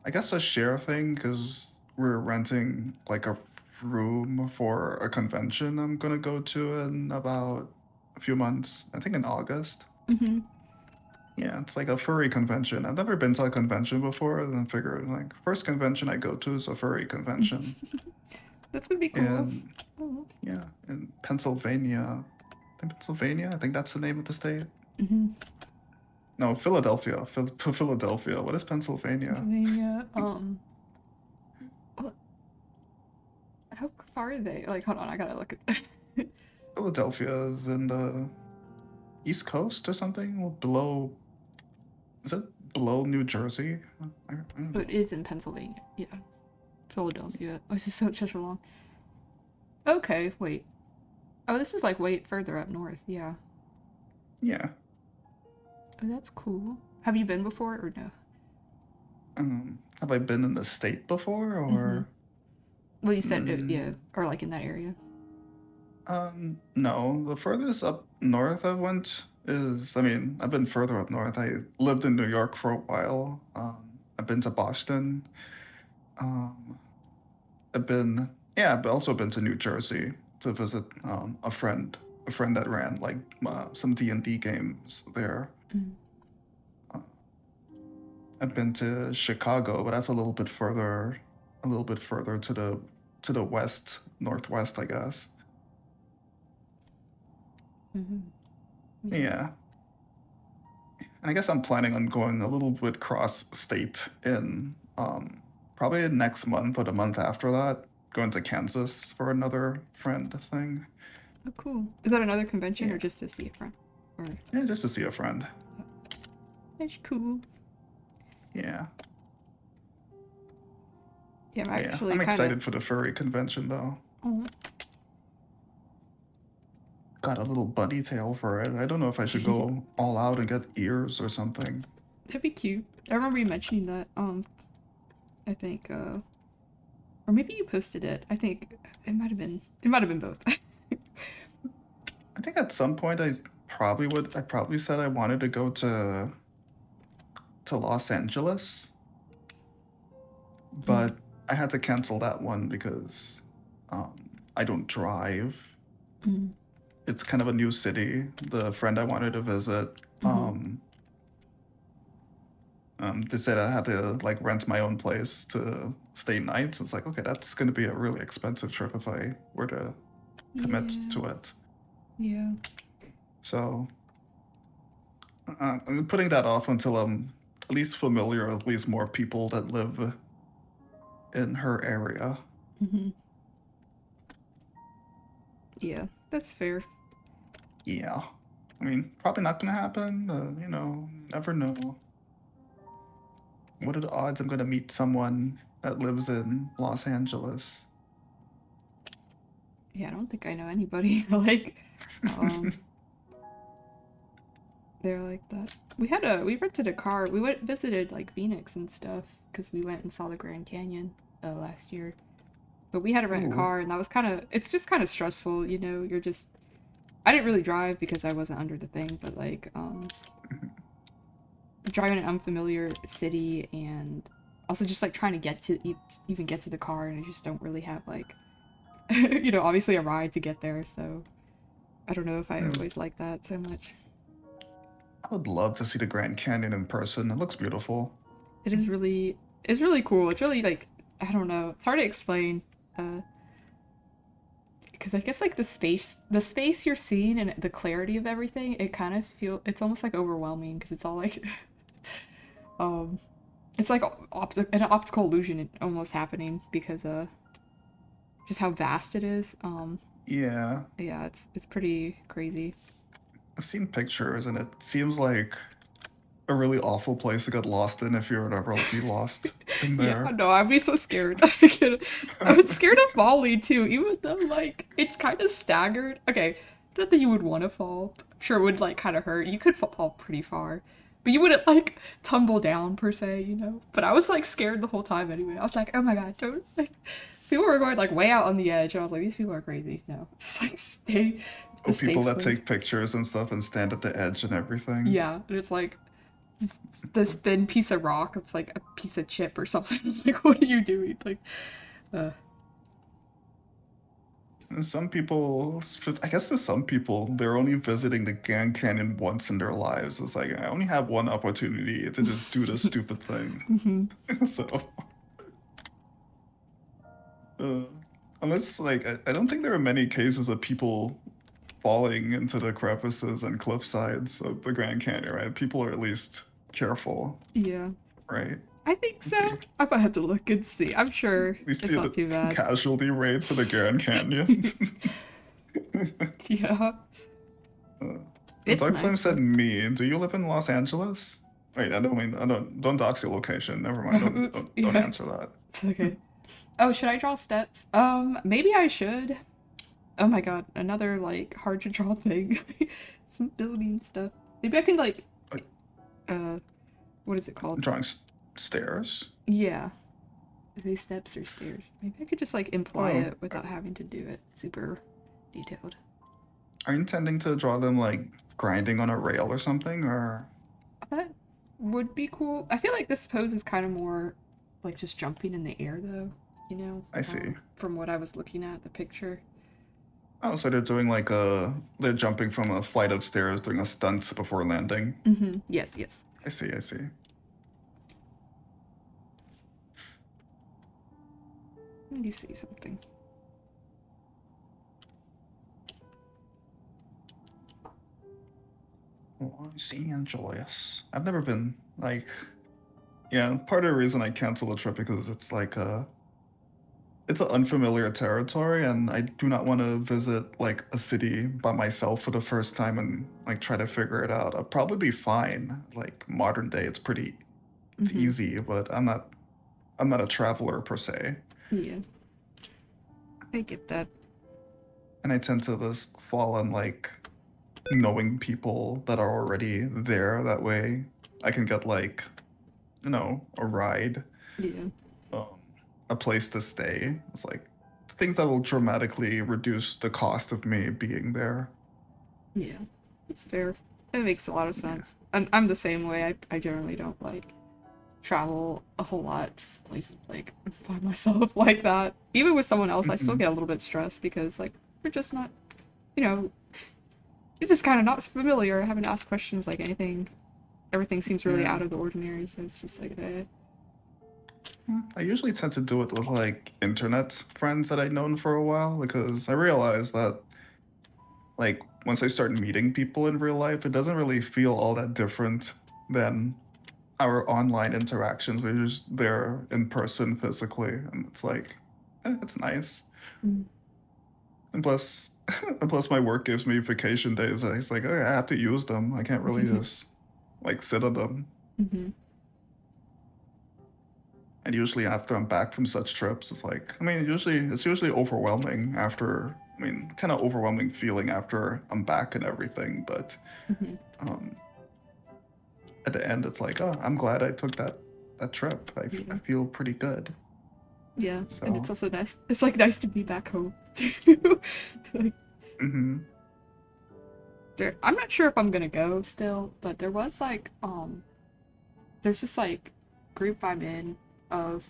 I guess a share thing, because we're renting like a room for a convention I'm gonna go to in about a few months. I think in August. Mm-hmm. Yeah, it's like a furry convention. I've never been to a convention before, and I figured like first convention I go to is a furry convention. That's gonna be cool. And yeah, in Pennsylvania. I think that's the name of the state. Mm-hmm. No, Philadelphia. Philadelphia. What is Pennsylvania? Pennsylvania. How far are they? Like, hold on, I gotta look at. Philadelphia is in the East Coast or something. Well, below. Is it below New Jersey? I don't know. It is in Pennsylvania. Yeah, Philadelphia. Oh, this is such a long. Okay, wait. Oh, this is like way further up north. Yeah. Yeah. Oh, that's cool. Have you been before or no? Have I been in the state before, or? Well, you said yeah, or like in that area. No. The furthest up north I went is, I mean, I've been further up north. I lived in New York for a while. I've been to Boston. I've also been to New Jersey to visit a friend that ran like some D&D games there. I've been to Chicago, but that's a little bit further to the west, northwest, I guess. Yeah. And I guess I'm planning on going a little bit cross state in probably next month or the month after that, going to Kansas for another friend thing. Oh, cool. Is that another convention or just to see a friend? Or... Yeah, just to see a friend. That's cool. Yeah. Yeah, I'm excited for the furry convention though. Oh. Got a little bunny tail for it. I don't know if I should go all out and get ears or something. That'd be cute. I remember you mentioning that. I think, or maybe you posted it. I think it might have been both. I think at some point I probably said I wanted to go to Los Angeles, but I had to cancel that one because I don't drive. It's kind of a new city. The friend I wanted to visit They said I had to like rent my own place to stay nights. It's like, okay, that's going to be a really expensive trip if I were to commit Yeah. to it. Yeah. So I'm putting that off until I'm at least familiar with at least more people that live in her area. Hmm. Yeah, that's fair. Yeah. I mean, probably not going to happen. Never know. What are the odds I'm going to meet someone that lives in Los Angeles? Yeah, I don't think I know anybody like um they're like that. We rented a car. We went visited like Phoenix and stuff because we went and saw the Grand Canyon last year. But we had to rent a Ooh. car, and that was it's just kind of stressful, you know. You're just I didn't really drive because I wasn't under the thing, but like driving an unfamiliar city and also just like trying to even get to the car, and I just don't really have like obviously a ride to get there, so I don't know if I Hmm. always like that so much. I would love to see the Grand Canyon in person. It looks beautiful. It is really it's really cool. It's really like I don't know. It's hard to explain. Because I guess like the space you're seeing and the clarity of everything, it kind of it's almost like overwhelming because it's all like um it's like an optical illusion almost happening because just how vast it is. Yeah, Yeah, it's pretty crazy. I've seen pictures and it seems like a really awful place to get lost in if you were to ever be lost in Yeah, there. no, I'd be so scared. I was scared of falling too, even though like it's kind of staggered. Okay, not that you would want to fall. Sure, it would like kind of hurt. You could fall pretty far, but you wouldn't like tumble down per se, you know. But I was like scared the whole time anyway. I was like, oh my god, don't like. People were going like way out on the edge, and I was like, these people are crazy. No, just like stay Oh, the people safe that place. take pictures and stuff and stand at the edge and everything. Yeah, and it's like this thin piece of rock. It's like a piece of chip or something. It's like, what are you doing? Like, uh, And some people, I guess to some people, they're only visiting the Grand Canyon once in their lives. It's like, I only have one opportunity to just do this stupid thing. mhm. So, uh, unless, like, I don't think there are many cases of people falling into the crevices and cliff sides of the Grand Canyon, right? People are at least careful, Yeah, right? I think Let's see. so. I might have to look and see. I'm sure At least it's not the too bad. casualty rates of the Grand Canyon. Yeah, Uh, it's Dark Flame nice said, though. "Me, do you live in Los Angeles?" Wait, I don't mean I don't dox your location. Never mind. Oops. Don't Yeah, answer that. it's okay. Oh, should I draw steps? Maybe I should. Oh my god, another like hard to draw thing. Some building stuff. Maybe I can like Like uh, what is it called? drawing stairs. Yeah. Are they steps or stairs? Maybe I could just like imply Oh, it without having to do it super detailed. are you intending to draw them like grinding on a rail or something? Or That would be cool. I feel like this pose is kind of more like just jumping in the air though, I see. from what I was looking at the picture. Oh, so they're doing like they're jumping from a flight of stairs, doing a stunt before landing. Mm-hmm. Yes, yes. I see. I see. Let me see something. Los Angeles. I've never been like. Yeah, part of the reason I cancel the trip because it's like it's an unfamiliar territory and I do not want to visit like a city by myself for the first time and like try to figure it out. I'll probably be fine. Like modern day it's Mm-hmm. easy, but I'm not a traveler per se. Yeah, I get that. And I tend to just fall on like knowing people that are already there. That way I can get like, a ride, Yeah, um, a place to stay. It's like things that will dramatically reduce the cost of me being there. yeah. It's fair. It makes a lot of Yeah. sense. And I'm the same way. I generally don't like travel a whole lot, just places like by myself like that. Even with someone else, I still Mm-mm. get a little bit stressed because like we're just not, you know, it's just kind of not familiar. I haven't asked questions like anything everything seems really Yeah. out of the ordinary, so it's just like, I usually tend to do it with like internet friends that I've known for a while because I realize that like once I start meeting people in real life, it doesn't really feel all that different than our online interactions. We're just there in person physically, and it's like, it's nice. mm, And plus, and plus, my work gives me vacation days. It's like, I have to use them. I can't really just like sit on them. mm-hmm. And usually after I'm back from such trips, it's like, I mean, usually it's usually overwhelming after, I mean, kind of overwhelming feeling after I'm back and everything. But Mm-hmm. um, at the end, it's like, oh, I'm glad I took that trip. I Yeah. feel pretty good. Yeah, and it's So, also nice. It's like nice to be back home too. Like, mm-hmm. I'm not sure if I'm gonna go still, but there was like there's this like group I'm in of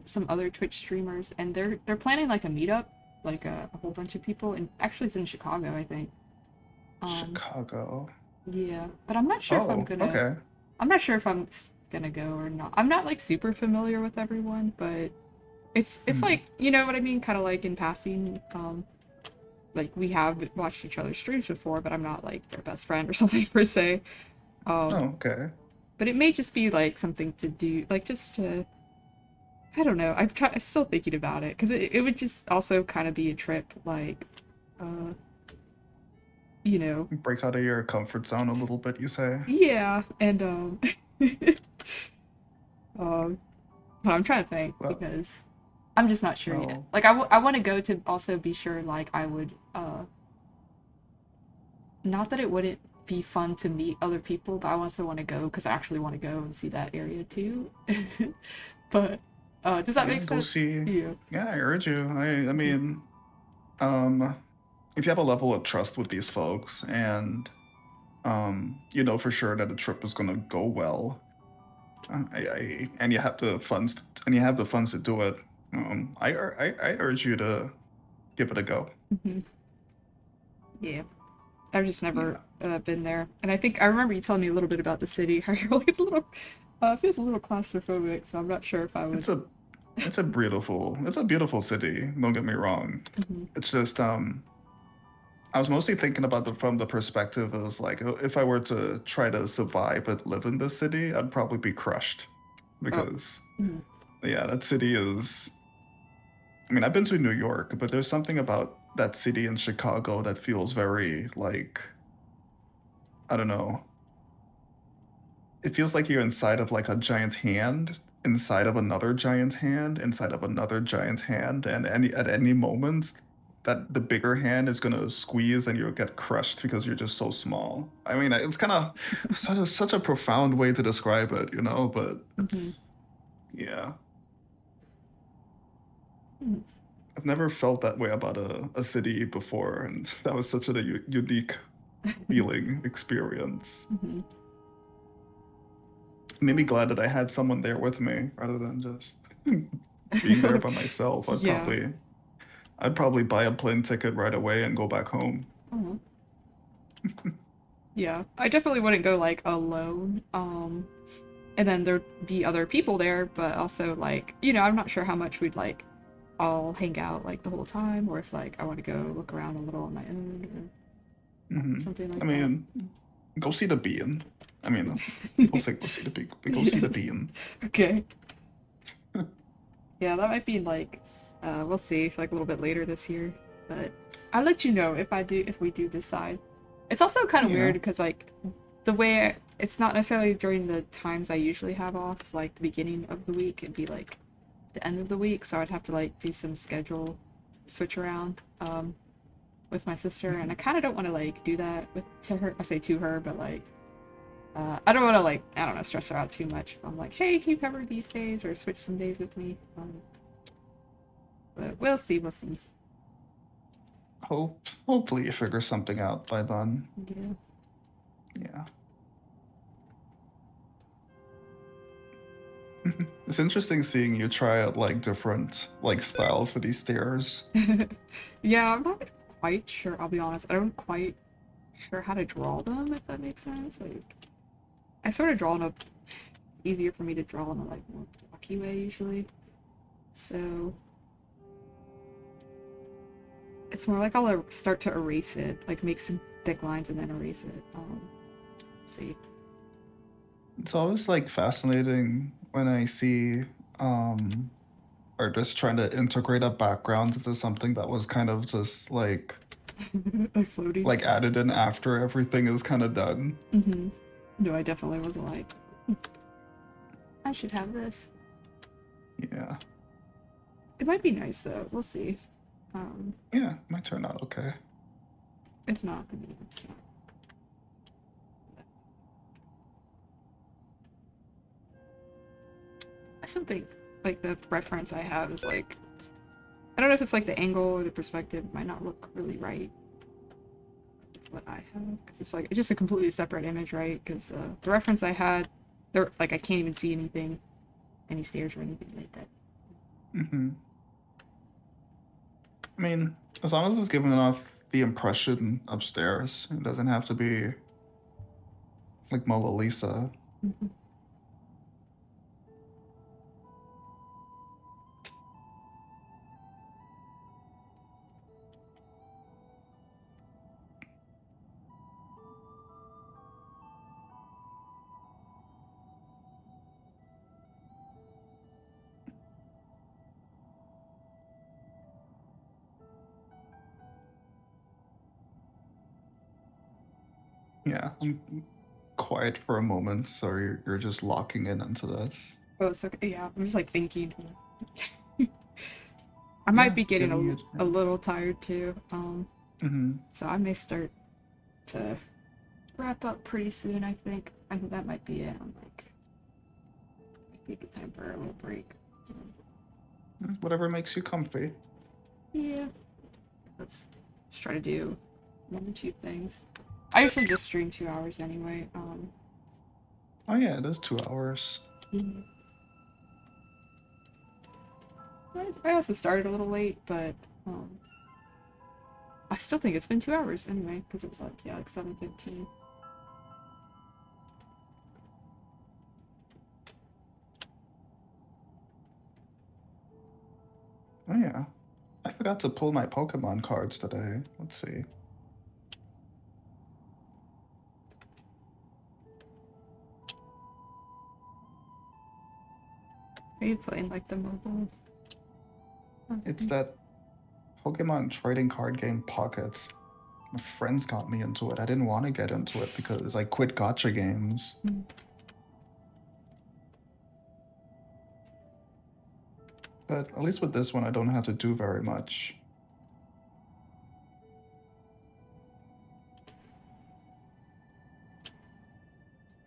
some other Twitch streamers, and they're planning like a meetup, like a whole bunch of people, and actually it's in Chicago, I think. Um, Chicago. yeah, but I'm not sure if Oh, okay. I'm not sure if I'm gonna go or not. I'm not like super familiar with everyone, but it's Mm. like, you know what I mean, kind of like in passing. Like we have watched each other's streams before, but I'm not like their best friend or something per se. Oh, Um, okay. but it may just be like something to do, like just to, I don't know. I'm still thinking about it because it would just also kind of be a trip, like, uh, you know, Break out of your comfort zone a little bit, you say? yeah, and um, I'm trying to think Well, because I'm just not sure yet. well, Like I want to go to also be sure like I would not that it wouldn't be fun to meet other people, but I also want to go because I actually want to go and see that area too. But does that yeah, make go sense? see. Yeah. Yeah, I urge you. I mean, um, if you have a level of trust with these folks and you know for sure that the trip is gonna go well, and you have the funds to do it. I urge you to give it a go. Hmm. Yeah. I've just never Yeah, been there, and I think I remember you telling me a little bit about the city. How you're like it's a little feels a little claustrophobic, so I'm not sure if I would. it's a it's a beautiful city. Don't get me wrong. Hmm. It's just I was mostly thinking about the from the perspective as like if I were to try to survive but live in this city, I'd probably be crushed Oh. because Hmm. yeah, that city is. I mean, I've been to New York, but there's something about that city in Chicago that feels very like I don't know. It feels like you're inside of like a giant hand, inside of another giant hand, inside of another giant hand, and at any moment that the bigger hand is gonna squeeze and you'll get crushed because you're just so small. I mean, it's kind of such a profound way to describe it, you know, but Hmm. it's yeah. Hmm. I've never felt that way about a city before, and that was such a unique feeling experience. Hmm. Made me glad that I had someone there with me rather than just being there by myself. Yeah. I'd probably buy a plane ticket right away and go back home. Oh. Yeah. I definitely wouldn't go like alone. And then there'd be other people there, but also like, you know, I'm not sure how much we'd like all hang out like the whole time, or if like I want to go look around a little on my own or something I like that. mean, go see the bean. I mean, people say go see the bean. We go see the Yes. bean. Okay. Yeah, that might be like we'll see, like a little bit later this year. But I'll let you know if we do decide. It's also kind of weird Yeah. because like the way it's not necessarily during the times I usually have off, like the beginning of the week, it'd be like the end of the week, so I'd have to like do some schedule switch around with my sister, and I kind of don't want to like do that with to her. I say to her, but like I don't want to like I don't know stress her out too much. I'm like, hey, can you cover these days or switch some days with me? But we'll see, we'll see. Hopefully you figure something out by then. Yeah. Yeah. It's interesting seeing you try out like different like styles for these stairs. Yeah, I'm not quite sure. I'll be honest. I don't quite sure how to draw them, if that makes sense. Like, I sort of draw in a. It's easier for me to draw in a like more blocky way usually. So it's more like I'll start to erase it, like make some thick lines and then erase it. See. It's always like fascinating when I see artists trying to integrate a background into something that was kind of just Like floating. like added in after everything is kind of done. Mm-hmm. No, I definitely wasn't like, I should have this. Yeah. It might be nice though. We'll see. Yeah, might turn out okay. If not, I mean, it's not. I still think like the reference I have is like, I don't know if it's like the angle or the perspective might not look really right. That's what I have because it's like it's just a completely separate image, right? Because the reference I had, there like I can't even see anything, any stairs or anything like that. Mm-hmm. I mean, as long as it's giving off the impression of stairs, it doesn't have to be like Mona Lisa. Mm-hmm. Yeah, I'm quiet for a moment, so you're just locking in into this. Oh, it's okay. Yeah, I'm just like thinking. I might Yeah, be getting giving you. a little tired too. Mm-hmm. So I may start to wrap up pretty soon. I think that might be it. I'm like, might be a good time for a little break. Whatever makes you comfy. Yeah, let's try to do one or two things. I usually just stream 2 hours anyway. Oh yeah, it is 2 hours. Mhm. I also started a little late, but I still think it's been 2 hours anyway because it was like yeah, like 7:15. Oh yeah, I forgot to pull my Pokemon cards today. Let's see. Are you playing like the mobile? It's that Pokemon trading card game Pocket. My friends got me into it. I didn't want to get into it because I quit gotcha games. Mm. But at least with this one, I don't have to do very much.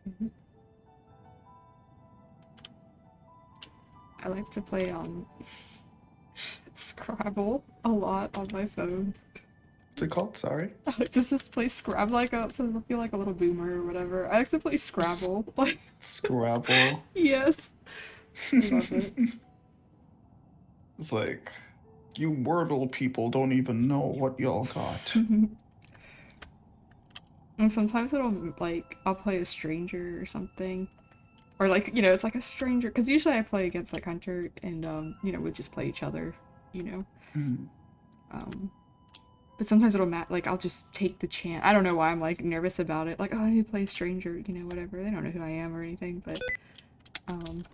Mhm. I like to play Scrabble a lot on my phone. What's it called? Sorry. I like to just play Scrabble like so I feel like a little boomer or whatever. I like to play Scrabble. Like Scrabble. yes. I love it. It's like, you Wordle people don't even know what y'all got. And sometimes it'll like I'll play a stranger or something. Or like, you know, it's like a stranger because usually I play against like Hunter and you know, we just play each other, you know. Mm. Um but sometimes it'll like I'll just take the chance. I don't know why I'm like nervous about it. Like, oh, I need to play a stranger, you know, whatever. They don't know who I am or anything, but um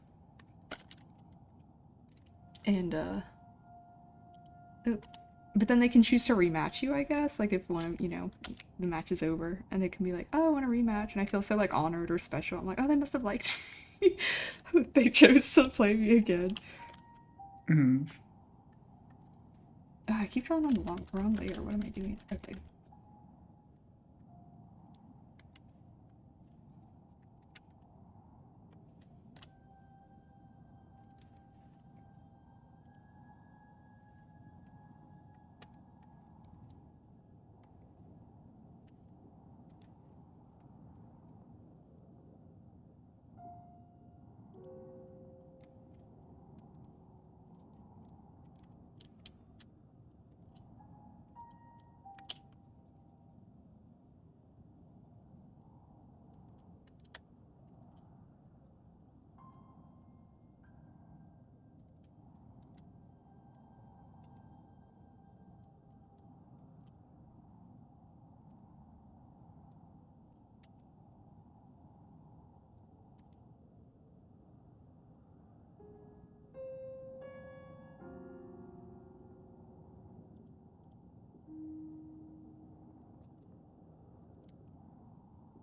and but then they can choose to rematch you, I guess. Like if one of you know the match is over, and they can be like, "Oh, I want to rematch," and I feel so like honored or special. I'm like, "Oh, they must have liked me. They chose to play me again." Mm. I keep drawing on the wrong layer. What am I doing? Okay.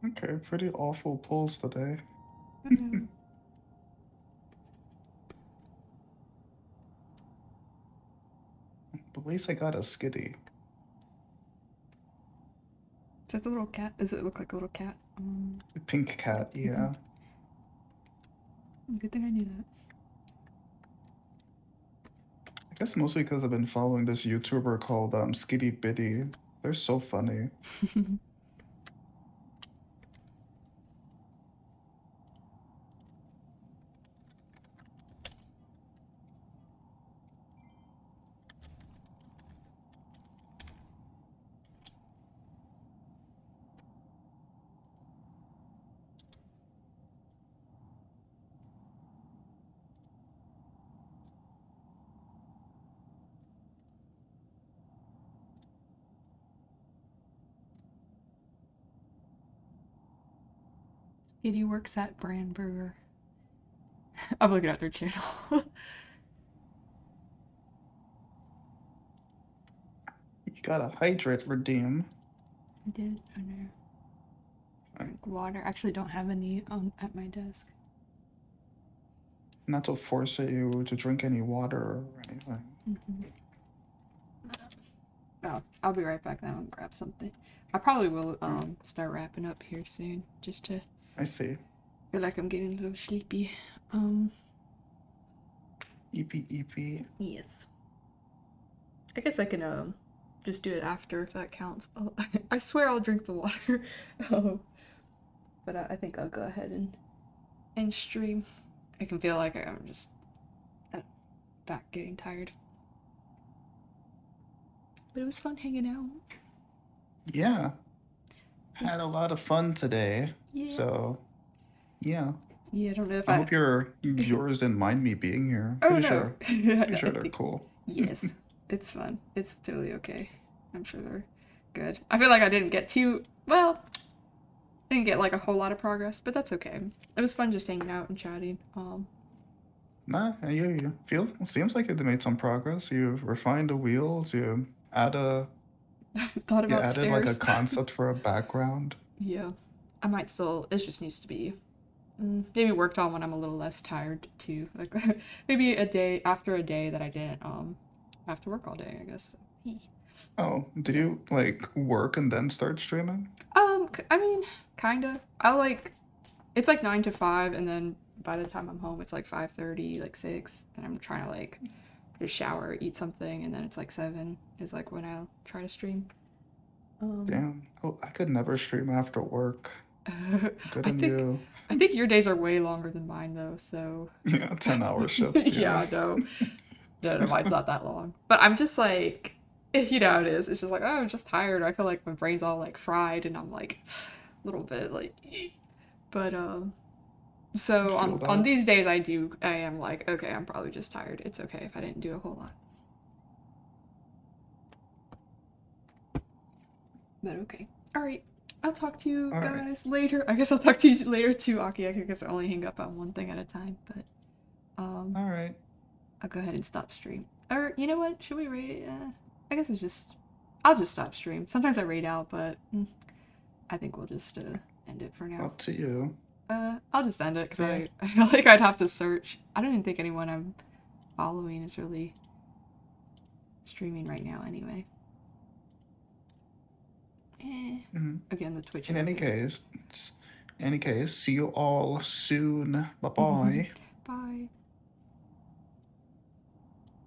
Okay, pretty awful pulls today. Oh no. But at least I got a skitty. Is that the little cat? Does it look like a little cat? Pink cat, yeah. Good thing I knew that. I guess mostly because I've been following this YouTuber called Skitty Bitty. They're so funny. Kitty works at Brand Burger. I'm looking at their channel. You got a hydrate redeem. I did. Oh no. Drink water. Actually, don't have any at my desk. Not to force you to drink any water or anything. Oh, I'll be right back then. I'll grab something. I probably will start wrapping up here soon, just to I see. feel like I'm getting a little sleepy. EP. Yes. I guess I can just do it after if that counts. I swear I'll drink the water. But I think I'll go ahead and stream. I can feel like I'm just back getting tired. But it was fun hanging out. Yeah. Had a Thanks. lot of fun today. Yeah. So, yeah. Yeah, I don't know if I hope your viewers didn't mind me being here. Oh Pretty no. sure. Pretty sure they're think... cool. Yes, it's fun. It's totally okay. I'm sure they're good. I feel like I didn't get too well. I didn't get like a whole lot of progress, but that's okay. It was fun just hanging out and chatting. Nah, you seems like you made some progress. You refined the wheels. You thought about added like a stairs. concept for a background. Yeah, I might still. It just needs to be maybe worked on when I'm a little less tired too. Like maybe a day after a day that I didn't have to work all day. I guess. Oh, did you like work and then start streaming? I mean, kinda. It's like 9 to 5, and then by the time I'm home, it's like 5:30, like 6, and I'm trying to like just shower, eat something, and then it's like 7 is like when I'll try to stream. Damn. Oh, I could never stream after work. Good I on think you. I think your days are way longer than mine though, so Yeah, 10-hour shifts. yeah, no, mine's not that long. But I'm just like, you know how it is. It's just like, oh, I'm just tired. I feel like my brain's all like fried, and I'm like a little bit like, but so Feel on that. these days I am like, okay, I'm probably just tired. It's okay if I didn't do a whole lot. But okay. All right. I'll talk to you All right. guys later. I guess I'll talk to you later too, Aki. I guess I only hang up on one thing at a time, but All right. I'll go ahead and stop stream. Or you know what? Should we raid? I guess I'll just stop stream. Sometimes I raid out, but I think we'll just end it for now. Up to you. I'll just end it because Yeah. I feel like I'd have to search. I don't even think anyone I'm following is really streaming right now anyway. Again, the Twitch. In any case, see you all soon. Bye bye. Bye.